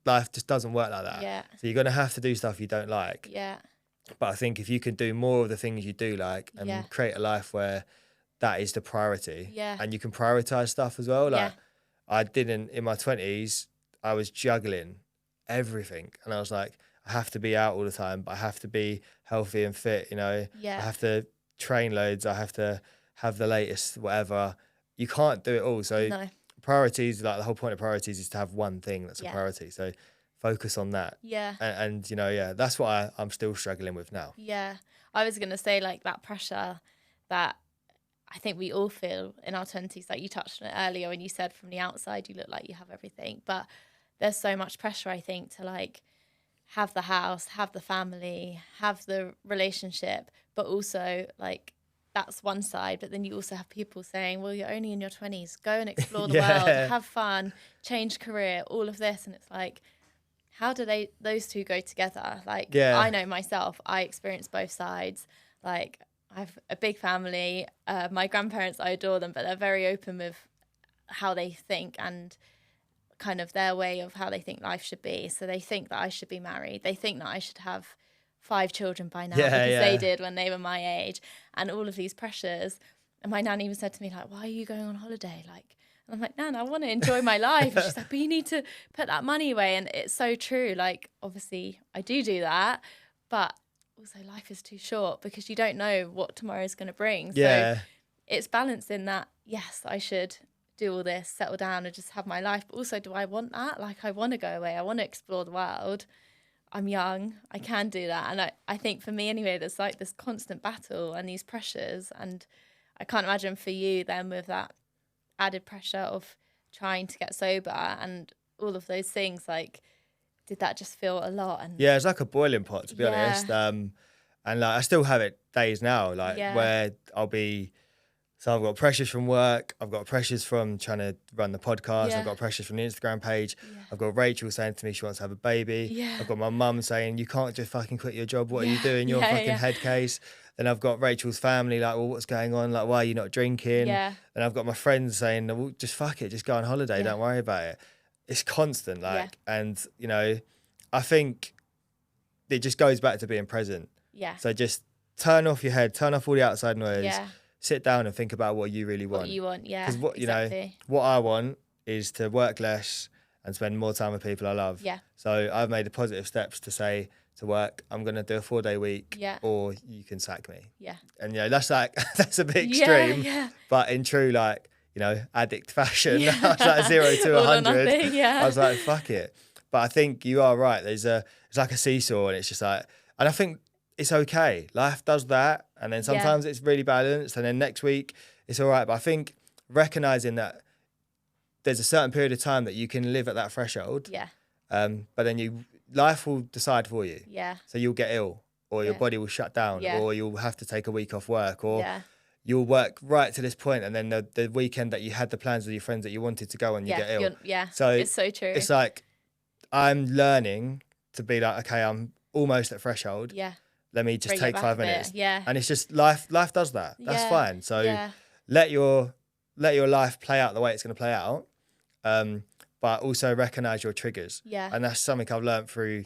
Life just doesn't work like that. Yeah. So you're going to have to do stuff you don't like. Yeah. But I think if you can do more of the things you do like and create a life where that is the priority, and you can prioritize stuff as well. Like I didn't, in my 20s, I was juggling everything. And I was like, I have to be out all the time, but I have to be healthy and fit, you know. I have to train loads. I have to have the latest whatever. You can't do it all. So priorities, like the whole point of priorities is to have one thing that's a priority. So focus on that. Yeah. And you know, that's what I'm still struggling with now. Yeah. I was going to say, like, that pressure that I think we all feel in our 20s, like you touched on it earlier when you said from the outside you look like you have everything. But there's so much pressure, I think, to like have the house, have the family, have the relationship, but also like that's one side. But then you also have people saying, well, you're only in your 20s, go and explore the world, have fun, change career, all of this. And it's like, how do those two go together? Like, I know myself, I experience both sides. Like, I have a big family. My grandparents, I adore them, but they're very open with how they think and kind of their way of how they think life should be. So they think that I should be married. They think that I should have 5 children by now because they did when they were my age, and all of these pressures. And my nan even said to me, like, why are you going on holiday? Like, and I'm like, Nan, I want to enjoy my life. And she's like, but you need to put that money away. And it's so true. Like, obviously I do that, but also life is too short because you don't know what tomorrow is going to bring. So it's balancing that. Yes, I should do all this, settle down and just have my life. But also, do I want that? Like, I want to go away. I want to explore the world. I'm young. I can do that. And I think for me anyway, there's like this constant battle and these pressures. And I can't imagine for you then with that added pressure of trying to get sober and all of those things, like, did that just feel a lot? And it's like a boiling pot, to be honest. And like I still have it days now, like where I'll be. So I've got pressures from work. I've got pressures from trying to run the podcast. I've got pressures from the Instagram page. I've got Rachel saying to me she wants to have a baby. I've got my mum saying, you can't just fucking quit your job. What are you doing? You're a fucking head case. Then I've got Rachel's family like, well, what's going on? Like, why are you not drinking? And I've got my friends saying, well, just fuck it. Just go on holiday. Don't worry about it. It's constant. Like, and you know, I think it just goes back to being present. So just turn off your head, turn off all the outside noise. Sit down and think about what you really want. What you want, Because you know, what I want is to work less and spend more time with people I love. So I've made the positive steps to say to work, I'm going to do a 4-day week, or you can sack me. And you know, that's like that's a bit extreme. But in true, like, you know, addict fashion, I was like 0 to 100. I was like, fuck it. But I think you are right. It's like a seesaw, and it's just like, and I think it's okay. Life does that. And then sometimes it's really balanced. And then next week it's all right. But I think recognizing that there's a certain period of time that you can live at that threshold. But then life will decide for you. So you'll get ill, or your body will shut down, or you'll have to take a week off work, or you'll work right to this point, and then the weekend that you had the plans with your friends that you wanted to go on, you get ill. So it's so true. It's like, I'm learning to be like, okay, I'm almost at threshold. Let me just take 5 minutes. And it's just life does that. That's fine. So let your life play out the way it's going to play out. But also recognize your triggers. And that's something I've learned through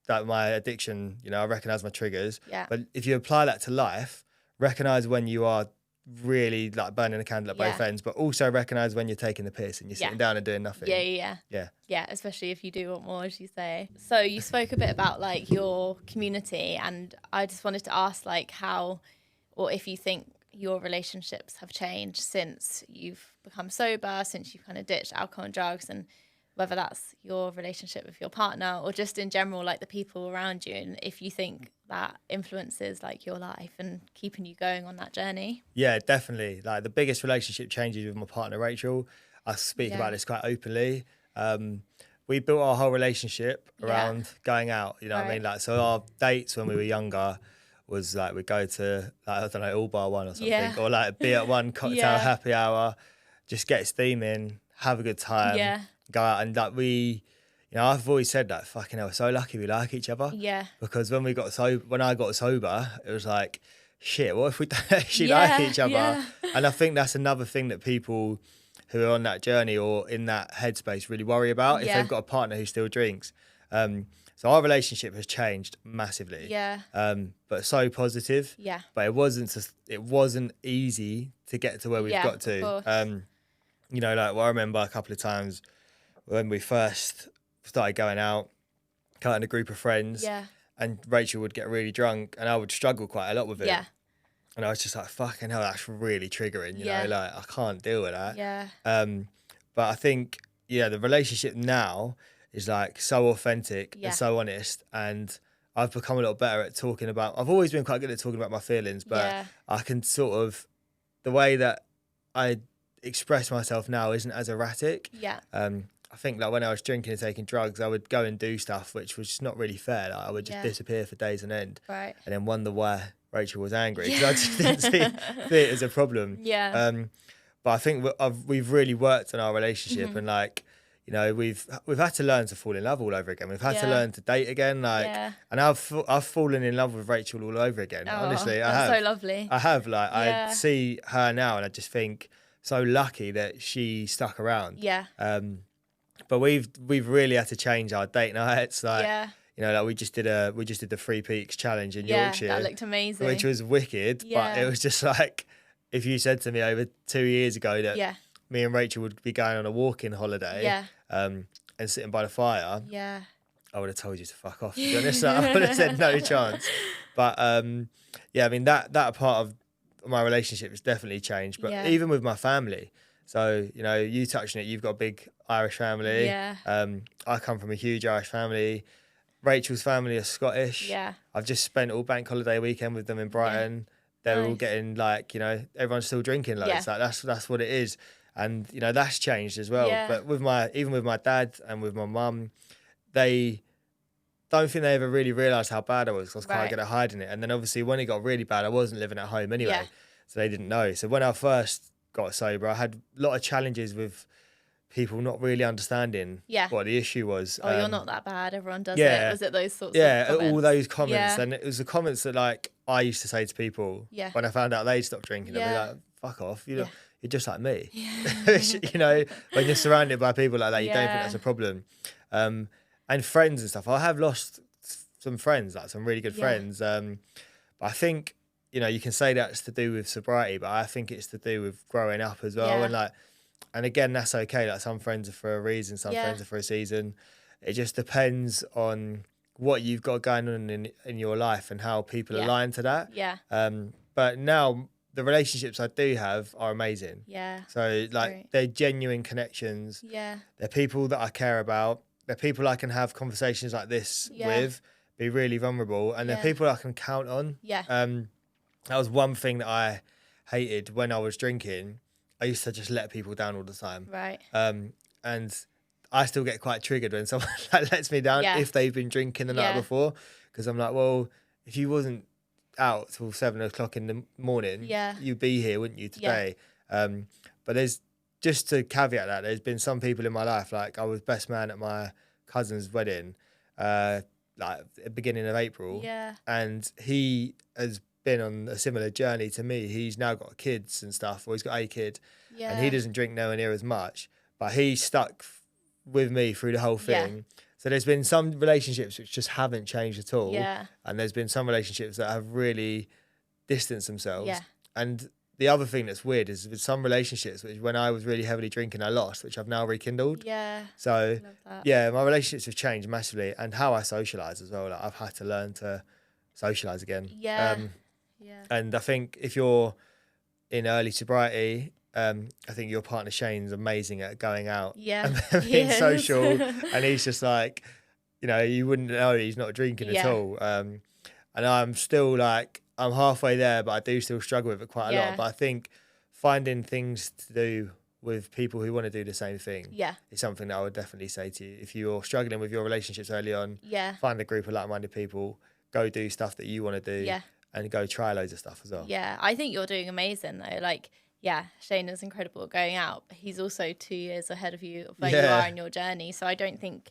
that my addiction, you know, I recognize my triggers. But if you apply that to life, recognize when you are really like burning a candle at both ends, but also recognize when you're taking the piss and you're sitting down and doing nothing. Yeah, especially if you do want more, as you say. So you spoke a bit about like your community, and I just wanted to ask like how, or if you think your relationships have changed since you've become sober, since you've kind of ditched alcohol and drugs, and whether that's your relationship with your partner or just in general, like the people around you, and if you think that influences like your life and keeping you going on that journey. Yeah, definitely. Like the biggest relationship changes with my partner, Rachel. I speak about this quite openly. We built our whole relationship around going out, you know what I mean? Like, so our dates when we were younger was like, we'd go to, like, I don't know, All Bar One or something, or like be at one cocktail happy hour, just get steaming, have a good time, go out. And like I've always said that, fucking hell, we're so lucky we like each other. Yeah. Because when I got sober, it was like, shit, what if we don't actually like each other? Yeah. And I think that's another thing that people who are on that journey or in that headspace really worry about if they've got a partner who still drinks. So our relationship has changed massively. Yeah. But so positive. Yeah. But it wasn't easy to get to where we've got to. Of course. I remember a couple of times when we first started going out, cutting a group of friends. Yeah. And Rachel would get really drunk and I would struggle quite a lot with it. Yeah. And I was just like, fucking hell, that's really triggering, you know, like I can't deal with that. Yeah. But I think, the relationship now is like so authentic and so honest. And I've become a lot better at talking about, I've always been quite good at talking about my feelings, but I can the way that I express myself now isn't as erratic. Yeah. I think like when I was drinking and taking drugs, I would go and do stuff which was just not really fair. Like I would just disappear for days on end, right, and then wonder why Rachel was angry because I just didn't see it as a problem. Yeah. But I think we've really worked on our relationship, and like we've had to learn to fall in love all over again. We've had to learn to date again, and I've fallen in love with Rachel all over again. Honestly, I have. So lovely. I have. Like I see her now, and I just think so lucky that she stuck around. Yeah. But we've really had to change our date nights. Like we just did the 3 Peaks challenge in Yorkshire. That looked amazing. Which was wicked. Yeah. But it was just like if you said to me over 2 years ago that me and Rachel would be going on a walking holiday and sitting by the fire, I would have told you to fuck off, to be honest. I would have said no chance. But I mean that part of my relationship has definitely changed. But even with my family. So, you touched on it, you've got a big Irish family. Yeah. I come from a huge Irish family. Rachel's family are Scottish. Yeah. I've just spent all bank holiday weekend with them in Brighton. They're all getting like, everyone's still drinking loads. Like that's what it is. And, that's changed as well. Yeah. But even with my dad and with my mum, they don't think they ever really realised how bad I was. I was quite good at hiding it. And then obviously when it got really bad, I wasn't living at home anyway. So they didn't know. So when I first got sober, I had a lot of challenges with people not really understanding what the issue was. Oh, you're not that bad. Everyone does it. Was it those sorts of comments? All those comments. And it was the comments that like I used to say to people when I found out they'd stopped drinking. I'd be like, fuck off. You're just like me. When you're surrounded by people like that, you don't think that's a problem. And friends and stuff. I have lost some friends, like some really good friends. But I think you can say that's to do with sobriety, but I think it's to do with growing up as well. And again, that's okay. Like some friends are for a reason, some friends are for a season. It just depends on what you've got going on in your life and how people align to that. Yeah. But now the relationships I do have are amazing. Yeah. So like they're genuine connections. Yeah. They're people that I care about. They're people I can have conversations like this with, be really vulnerable, and they're people I can count on. Yeah. That was one thing that I hated when I was drinking. I used to just let people down all the time. Right. And I still get quite triggered when someone like lets me down if they've been drinking the night before. Because I'm like, well, if you wasn't out till 7 o'clock in the morning, you'd be here, wouldn't you, today? But there's, just to caveat that, there's been some people in my life, like I was best man at my cousin's wedding, like at the beginning of April. Yeah. And he has been on a similar journey to me. He's now got kids and stuff, or he's got a kid, and he doesn't drink nowhere near as much, but he stuck with me through the whole thing. So there's been some relationships which just haven't changed at all, and there's been some relationships that have really distanced themselves. And the other thing that's weird is with some relationships, which when I was really heavily drinking, I lost, which I've now rekindled. So my relationships have changed massively, and how I socialise as well. Like I've had to learn to socialise again. And I think if you're in early sobriety, I think your partner Shane's amazing at going out and being social. And he's just like, you wouldn't know he's not drinking at all. And I'm still like, I'm halfway there, but I do still struggle with it quite a lot. But I think finding things to do with people who want to do the same thing is something that I would definitely say to you. If you're struggling with your relationships early on, find a group of like-minded people, go do stuff that you want to do. And go try loads of stuff as well. Yeah, I think you're doing amazing though. Like, Shane is incredible at going out. He's also 2 years ahead of you of where you are in your journey. So I don't think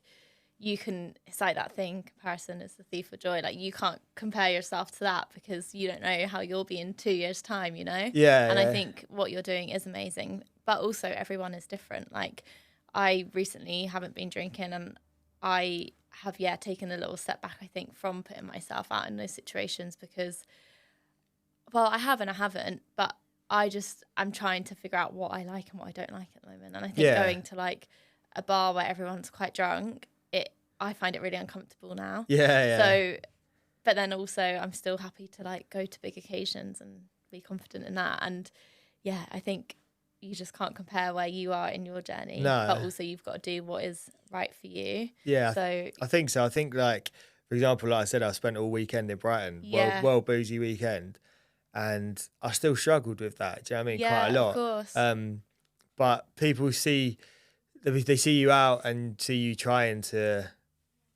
it's like that thing, comparison is the thief of joy. Like, you can't compare yourself to that because you don't know how you'll be in 2 years' time, you know? Yeah. And I think what you're doing is amazing, but also everyone is different. Like, I recently haven't been drinking, and I have, taken a little step back, I think, from putting myself out in those situations because, well, I have and I haven't, but I'm trying to figure out what I like and what I don't like at the moment. And I think going to like a bar where everyone's quite drunk, I find it really uncomfortable now. Yeah. So, but then also I'm still happy to like go to big occasions and be confident in that. And yeah, I think you just can't compare where you are in your journey. No. But also you've got to do what is right for you. Yeah. So I think so. I think, like, for example, like I said, I spent all weekend in Brighton, well boozy weekend, and I still struggled with that. Do you know what I mean? Quite a lot. Of course. But people they see you out and see you trying to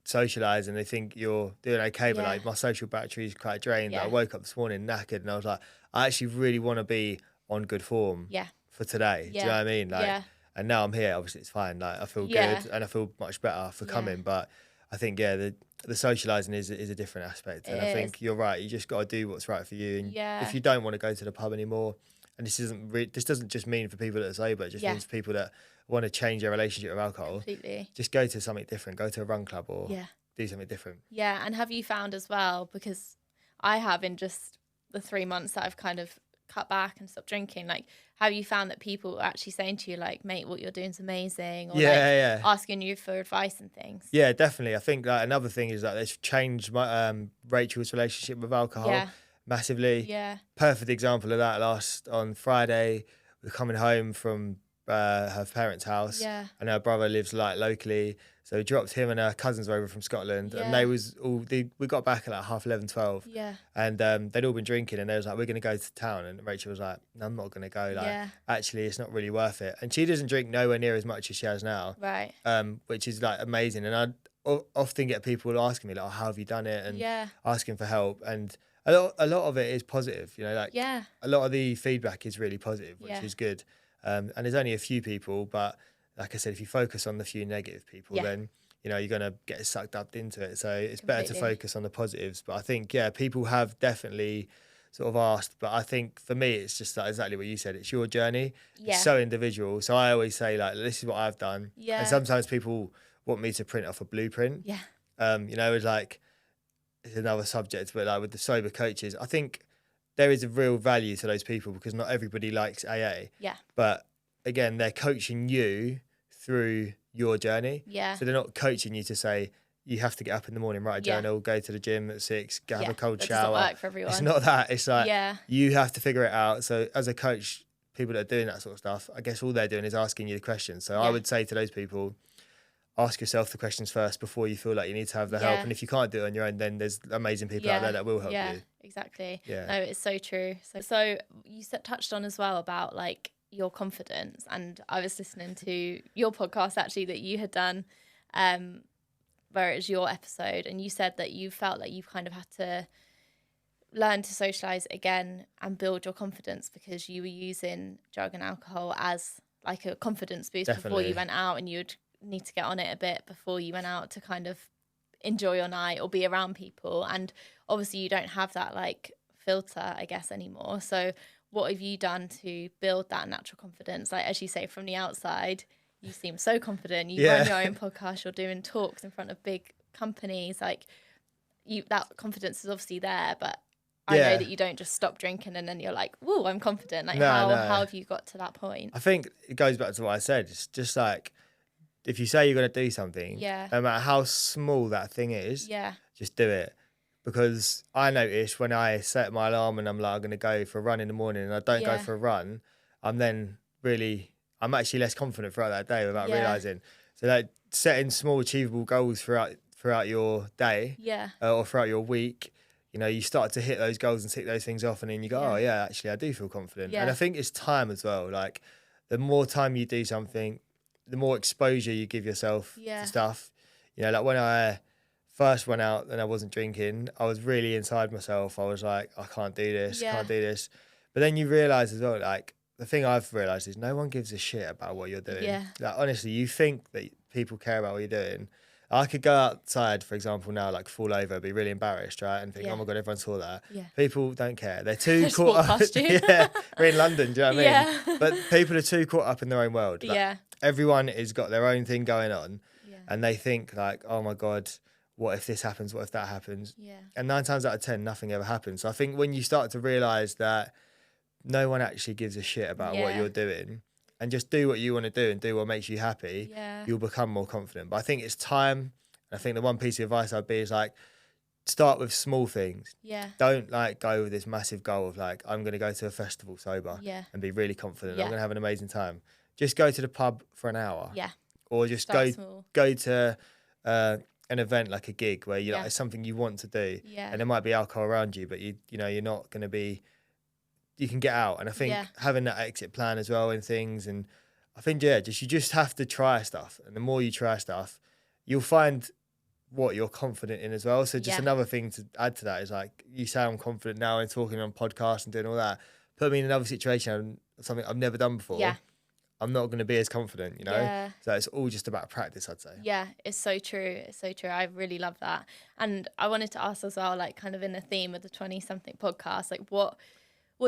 socialise, and they think you're doing okay, but like, my social battery is quite drained. Like, I woke up this morning knackered, and I was like, I actually really want to be on good form for today. Do you know what I mean? Like, and now I'm here, obviously it's fine. Like, I feel good and I feel much better for coming. But I think, the socialising is a different aspect. And I think you're right. You just got to do what's right for you. And if you don't want to go to the pub anymore, and this doesn't just mean for people that are sober, it just means people that want to change their relationship with alcohol. Completely. Just go to something different. Go to a run club or do something different. Yeah, and have you found as well, because I have in just the 3 months that I've kind of cut back and stopped drinking, like, have you found that people are actually saying to you, like, mate, what you're doing is amazing, or asking you for advice and things? Yeah, definitely. I think, like, another thing is that it's changed my Rachel's relationship with alcohol massively. Yeah. Perfect example of that. On Friday, we're coming home from her parents' house, and her brother lives like locally, so we dropped him and her cousins over from Scotland, and we got back at like 11:30, 12, and they'd all been drinking, and they was like, we're gonna go to town, and Rachel was like, no, I'm not gonna go, like, actually it's not really worth it. And she doesn't drink nowhere near as much as she has now, right? Which is like amazing. And I often get people asking me, like, oh, how have you done it, and asking for help, and a lot of it is positive, you know, like, a lot of the feedback is really positive, which is good. And there's only a few people, but like I said, if you focus on the few negative people, then, you know, you're going to get sucked up into it. So it's better to focus on the positives. But I think, people have definitely sort of asked, but I think for me, it's just like exactly what you said. It's your journey. It's so individual. So I always say, like, this is what I've done. And sometimes people want me to print off a blueprint. You know, it's like, it's another subject, but like with the sober coaches, I think there is a real value to those people because not everybody likes AA. But again, they're coaching you through your journey. So they're not coaching you to say, you have to get up in the morning, write a journal, go to the gym at 6, have a cold shower. Doesn't work for everyone. It's not that. It's like, you have to figure it out. So as a coach, people that are doing that sort of stuff, I guess all they're doing is asking you the questions. So I would say to those people, ask yourself the questions first before you feel like you need to have the help. And if you can't do it on your own, then there's amazing people out there that will help you. Exactly. No, it's so true. So you touched on as well about like your confidence, and I was listening to your podcast actually that you had done, where it was your episode, and you said that you felt like you've kind of had to learn to socialise again and build your confidence because you were using drug and alcohol as like a confidence boost before you went out, and you'd need to get on it a bit before you went out to kind of enjoy your night or be around people. And obviously you don't have that like filter, I guess, anymore. So what have you done to build that natural confidence? Like, as you say, from the outside, you seem so confident. You run your own podcast, you're doing talks in front of big companies. Like, that confidence is obviously there, but I know that you don't just stop drinking and then you're like, whoa, I'm confident. Like, how have you got to that point? I think it goes back to what I said. It's just like, if you say you're going to do something, no matter how small that thing is, just do it. Because I notice when I set my alarm and I'm like, I'm going to go for a run in the morning, and I don't go for a run, I'm actually less confident throughout that day without realising. So like setting small achievable goals throughout your day or throughout your week, you know, you start to hit those goals and tick those things off, and then you go, oh yeah, actually I do feel confident. And I think it's time as well. Like, the more time you do something, the more exposure you give yourself to stuff. You know, like when I first went out and I wasn't drinking, I was really inside myself. I was like, I can't do this, can't do this. But then you realise as well, like, the thing I've realised is no one gives a shit about what you're doing. Like, honestly, you think that people care about what you're doing. I could go outside, for example, now, like fall over, be really embarrassed, right? And think, oh my God, everyone saw that. Yeah. People don't care. They're too caught up. Yeah, we're in London, do you know what I mean? But people are too caught up in their own world. Like, everyone has got their own thing going on. And they think like, oh my God, what if this happens? What if that happens? And 9 times out of 10, nothing ever happens. So I think when you start to realise that no one actually gives a shit about what you're doing, and just do what you want to do and do what makes you happy, you'll become more confident. But I think it's time. I think the one piece of advice I'd be is like, start with small things. Don't like go with this massive goal of like, I'm going to go to a festival sober and be really confident. I'm going to have an amazing time. Just go to the pub for an hour. Or just go to an event like a gig where you like, it's something you want to do. And there might be alcohol around you, but you know, you're not going to be, you can get out. And I think having that exit plan as well and things, and I think you just have to try stuff, and the more you try stuff, you'll find what you're confident in as well. So just another thing to add to that is like, you sound confident now in talking on podcasts and doing all that. Put me in another situation, something I've never done before. I'm not going to be as confident, you know? So it's all just about practice, I'd say. Yeah, it's so true. It's so true. I really love that. And I wanted to ask as well, like kind of in the theme of the 20-something podcast, like what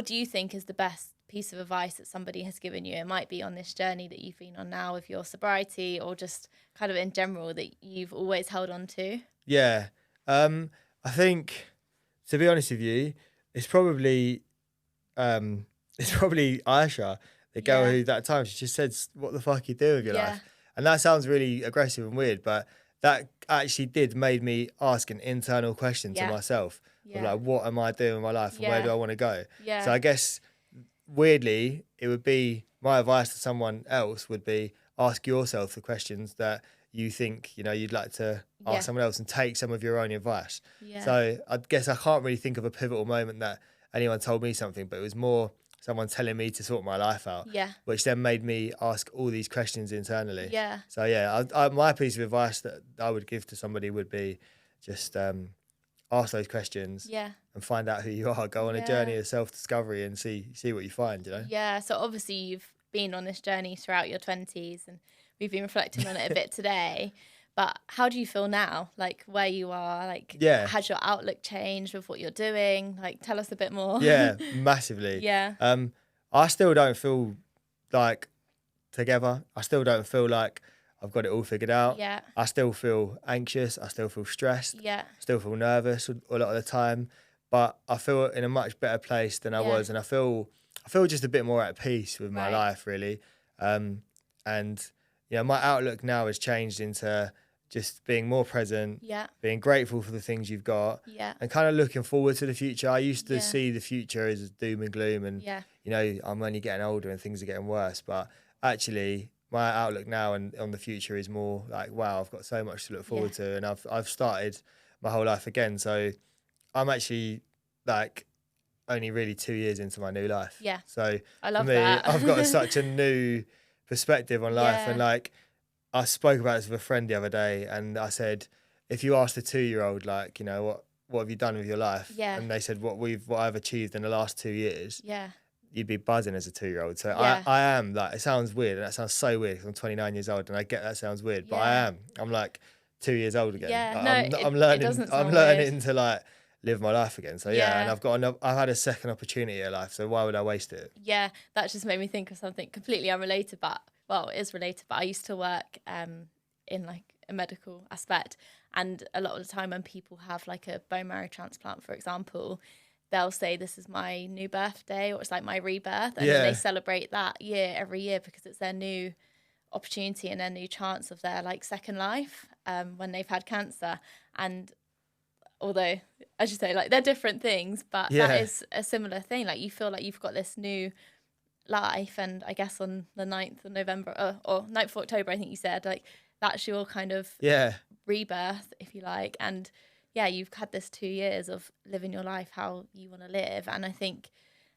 do you think is the best piece of advice that somebody has given you? It might be on this journey that you've been on now with your sobriety, or just kind of in general that you've always held on to. Yeah. I think, to be honest with you, it's probably Aisha, the girl who that time, she just said, what the fuck you do with your life? And that sounds really aggressive and weird, but that actually made me ask an internal question to myself. Of like, what am I doing with my life and where do I want to go? So I guess, weirdly, it would be, my advice to someone else would be, ask yourself the questions that you think, you know, you'd like to ask someone else, and take some of your own advice. So I guess I can't really think of a pivotal moment that anyone told me something, but it was more someone telling me to sort my life out, which then made me ask all these questions internally. So my piece of advice that I would give to somebody would be just ask those questions and find out who you are. Go on a journey of self-discovery and see what you find, you know? Yeah, so obviously you've been on this journey throughout your 20s, and we've been reflecting on it a bit today. But how do you feel now? Like where you are, like has your outlook changed with what you're doing? Like tell us a bit more. Yeah, massively. I still don't feel like together. I still don't feel like I've got it all figured out. I still feel anxious. I still feel stressed. Still feel nervous a lot of the time. But I feel in a much better place than I was, and I feel just a bit more at peace with my life, really. And you know, my outlook now has changed into just being more present, being grateful for the things you've got, and kind of looking forward to the future. I used to see the future as doom and gloom, and you know, I'm only getting older and things are getting worse. But actually, my outlook now and on the future is more like, wow, I've got so much to look forward to, and I've started my whole life again. So I'm actually like only really 2 years into my new life. So I love for me, that. I've got such a new perspective on life, and like, I spoke about this with a friend the other day, and I said, if you asked a 2-year-old, like, you know, what have you done with your life? And they said, what I've achieved in the last 2 years. You'd be buzzing as a 2-year-old. So I am like, it sounds weird, and that sounds so weird because I'm 29 years old, and I get that sounds weird, but I'm like 2 years old again. I'm learning to like live my life again. So and I've had a second opportunity in life, so why would I waste it? That just made me think of something completely unrelated, but well, it is related. But I used to work in like a medical aspect, and a lot of the time when people have like a bone marrow transplant, for example, they'll say this is my new birthday, or it's like my rebirth, and then they celebrate that every year because it's their new opportunity and their new chance of their like second life when they've had cancer. And although, as you say, like they're different things, but that is a similar thing. Like you feel like you've got this new life, and I guess on the 9th of November or 9th of October, I think you said, like that's your kind of rebirth, if you like. And you've had this 2 years of living your life how you want to live. And I think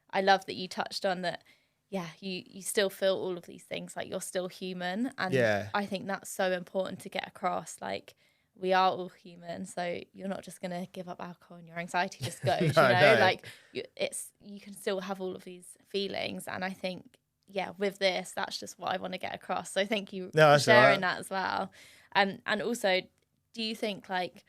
I love that you touched on that. You still feel all of these things, like you're still human. And I think that's so important to get across. Like, we are all human, so you're not just gonna give up alcohol and your anxiety just goes. Like you can still have all of these feelings. And I think with this, that's just what I want to get across. So thank you for sharing that as well. And also, do you think like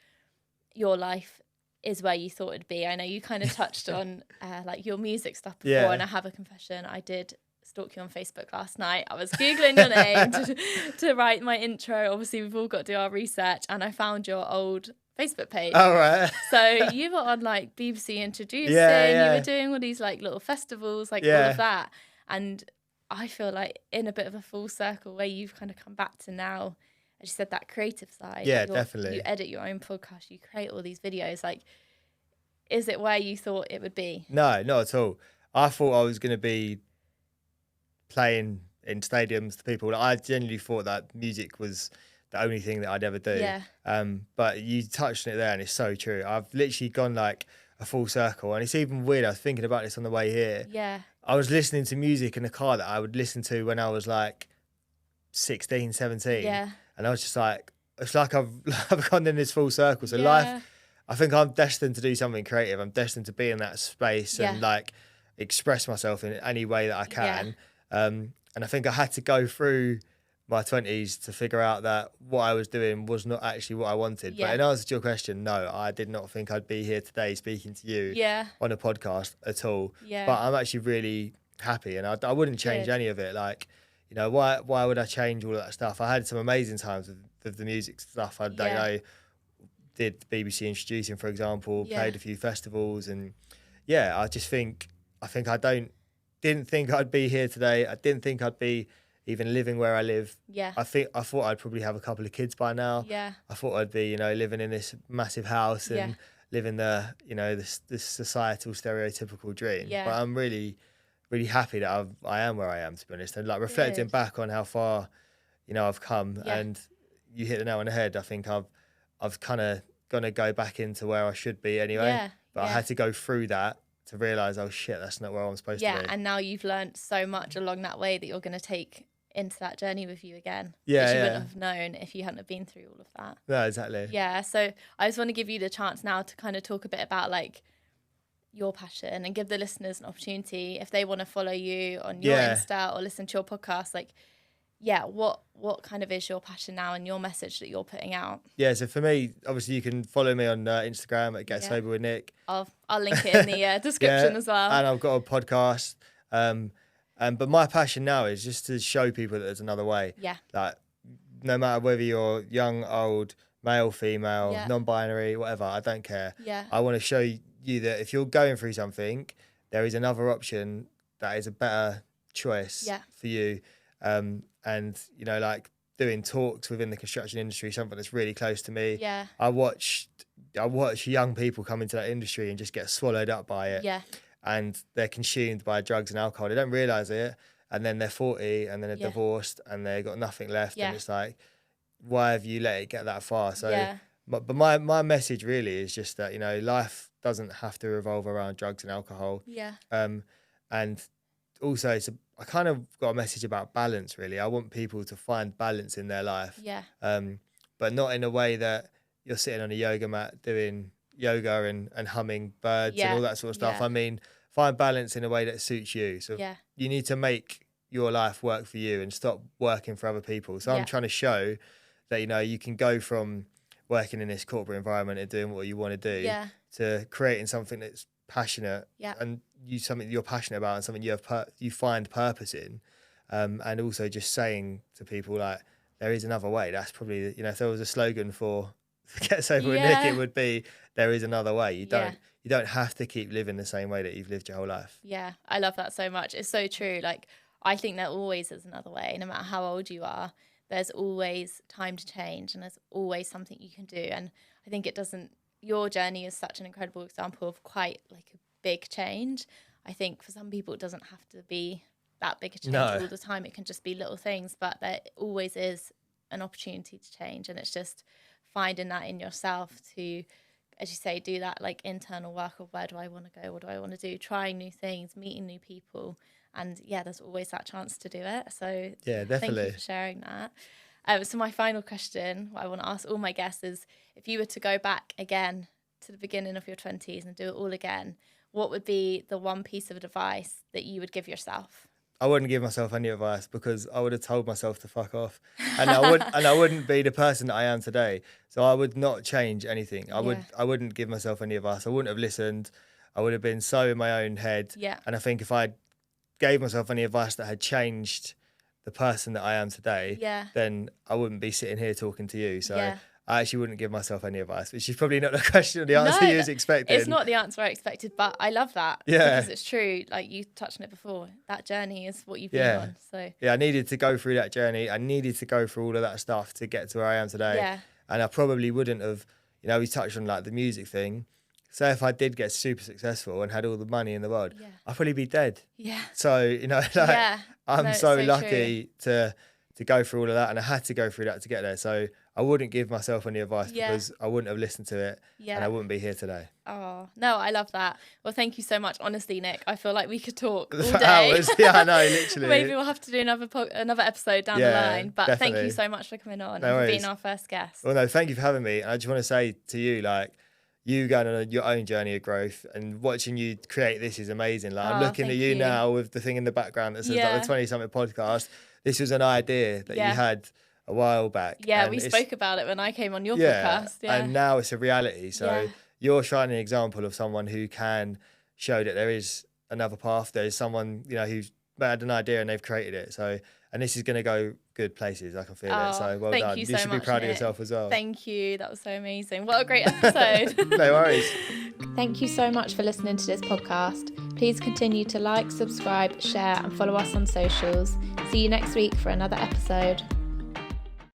your life is where you thought it'd be? I know you kind of touched on like your music stuff before, and I have a confession. I did stalk you on Facebook last night. I was Googling your name to write my intro. Obviously, we've all got to do our research, and I found your old Facebook page. Oh, right. So you were on like BBC Introducing, you were doing all these like little festivals, like all of that. And I feel like in a bit of a full circle where you've kind of come back to now, as you said, that creative side. Yeah, definitely. You edit your own podcast, you create all these videos. Like, is it where you thought it would be? No, not at all. I thought I was going to be playing in stadiums to people. I genuinely thought that music was the only thing that I'd ever do. Yeah. But you touched on it there, and it's so true. I've literally gone like a full circle, and it's even weird. I was thinking about this on the way here. Yeah. I was listening to music in the car that I would listen to when I was like 16, 17. Yeah. And I was just like, it's like I've gone in this full circle. So life, I think I'm destined to do something creative. I'm destined to be in that space and like express myself in any way that I can. And I think I had to go through my 20s to figure out that what I was doing was not actually what I wanted. But in answer to your question, no, I did not think I'd be here today speaking to you on a podcast at all. But I'm actually really happy, and I wouldn't change any of it. Like, you know, why would I change all of that stuff? I had some amazing times with the music stuff. I did BBC Introducing, for example, played a few festivals, and I just think I didn't think I'd be here today. I didn't think I'd be even living where I live. I thought I'd probably have a couple of kids by now. I thought I'd be, you know, living in this massive house and living the, you know, this societal stereotypical dream. But I'm really, really happy that I am where I am, to be honest. And like reflecting back on how far, you know, I've come, and you hit the nail on the head. I think I've kind of gonna go back into where I should be anyway. But I had to go through that to realise, oh shit, that's not where I'm supposed to be. And now you've learned so much along that way that you're going to take into that journey with you again. Which you wouldn't have known if you hadn't have been through all of that. No, exactly. Yeah, so I just want to give you the chance now to kind of talk a bit about like your passion and give the listeners an opportunity if they want to follow you on your Insta or listen to your podcast, like what kind of is your passion now and your message that you're putting out? Yeah, so for me, obviously you can follow me on Instagram at GetSoberWithNick. I'll link it in the description as well. And I've got a podcast. But my passion now is just to show people that there's another way. Yeah. Like, no matter whether you're young, old, male, female, non-binary, whatever, I don't care. Yeah. I want to show you that if you're going through something, there is another option that is a better choice for you. And, you know, like doing talks within the construction industry, something that's really close to me. Yeah. I watch young people come into that industry and just get swallowed up by it. Yeah. And they're consumed by drugs and alcohol. They don't realise it. And then they're 40 and then they're divorced and they've got nothing left. And it's like, why have you let it get that far? So, but my message really is just that, you know, life doesn't have to revolve around drugs and alcohol. Yeah. And also, I kind of got a message about balance, really. I want people to find balance in their life. Yeah. But not in a way that you're sitting on a yoga mat doing yoga and humming birds and all that sort of stuff. I mean, find balance in a way that suits you. So you need to make your life work for you and stop working for other people. So I'm trying to show that, you know, you can go from working in this corporate environment and doing what you want to do to creating something that's passionate and something you're passionate about and something you find purpose in, and also just saying to people like there is another way. That's probably, you know, if there was a slogan for Get Sober with Nick, it would be there is another way. You don't have to keep living the same way that you've lived your whole life. Yeah, I love that so much. It's so true. Like, I think there always is another way. No matter how old you are, there's always time to change and there's always something you can do. And I think your journey is such an incredible example of quite like a big change. I think for some people it doesn't have to be that big a change all the time. It can just be little things, but there always is an opportunity to change. And it's just finding that in yourself to, as you say, do that like internal work of where do I want to go? What do I want to do? Trying new things, meeting new people. And there's always that chance to do it. So definitely. Thank you for sharing that. So my final question, what I want to ask all my guests is, if you were to go back again to the beginning of your 20s and do it all again, what would be the one piece of advice that you would give yourself? I wouldn't give myself any advice because I would have told myself to fuck off, and I wouldn't be the person that I am today. So I would not change anything. I wouldn't give myself any advice. I wouldn't have listened. I would have been so in my own head. Yeah. And I think if I gave myself any advice that had changed the person that I am today, then I wouldn't be sitting here talking to you. So I actually wouldn't give myself any advice, which is probably not the question or the answer you was expecting. It's not the answer I expected, but I love that. Yeah. Because it's true. Like you touched on it before. That journey is what you've been on. So I needed to go through that journey. I needed to go through all of that stuff to get to where I am today. Yeah. And I probably wouldn't have, we touched on like the music thing. So if I did get super successful and had all the money in the world, I'd probably be dead. Yeah. So, I'm so lucky to go through all of that, and I had to go through that to get there. So I wouldn't give myself any advice because I wouldn't have listened to it and I wouldn't be here today. Oh, no, I love that. Well, thank you so much. Honestly, Nick, I feel like we could talk all For day. hours. Yeah, I know, literally. Maybe we'll have to do another episode down the line. But definitely. Thank you so much for coming on and for being our first guest. Well, no, thank you for having me. And I just want to say to you, you going on your own journey of growth and watching you create this is amazing. I'm looking at you now with the thing in the background that says the 20 something podcast. This was an idea that you had a while back. Yeah, we spoke about it when I came on your podcast. Yeah. And now it's a reality. So you're shining an example of someone who can show that there is another path. There's someone, who's had an idea and they've created it. So, and this is going to go good places. I can feel it. So well done. You should be proud of yourself as well. Thank you. That was so amazing. What a great episode. No worries. Thank you so much for listening to this podcast. Please continue to like, subscribe, share and follow us on socials. See you next week for another episode.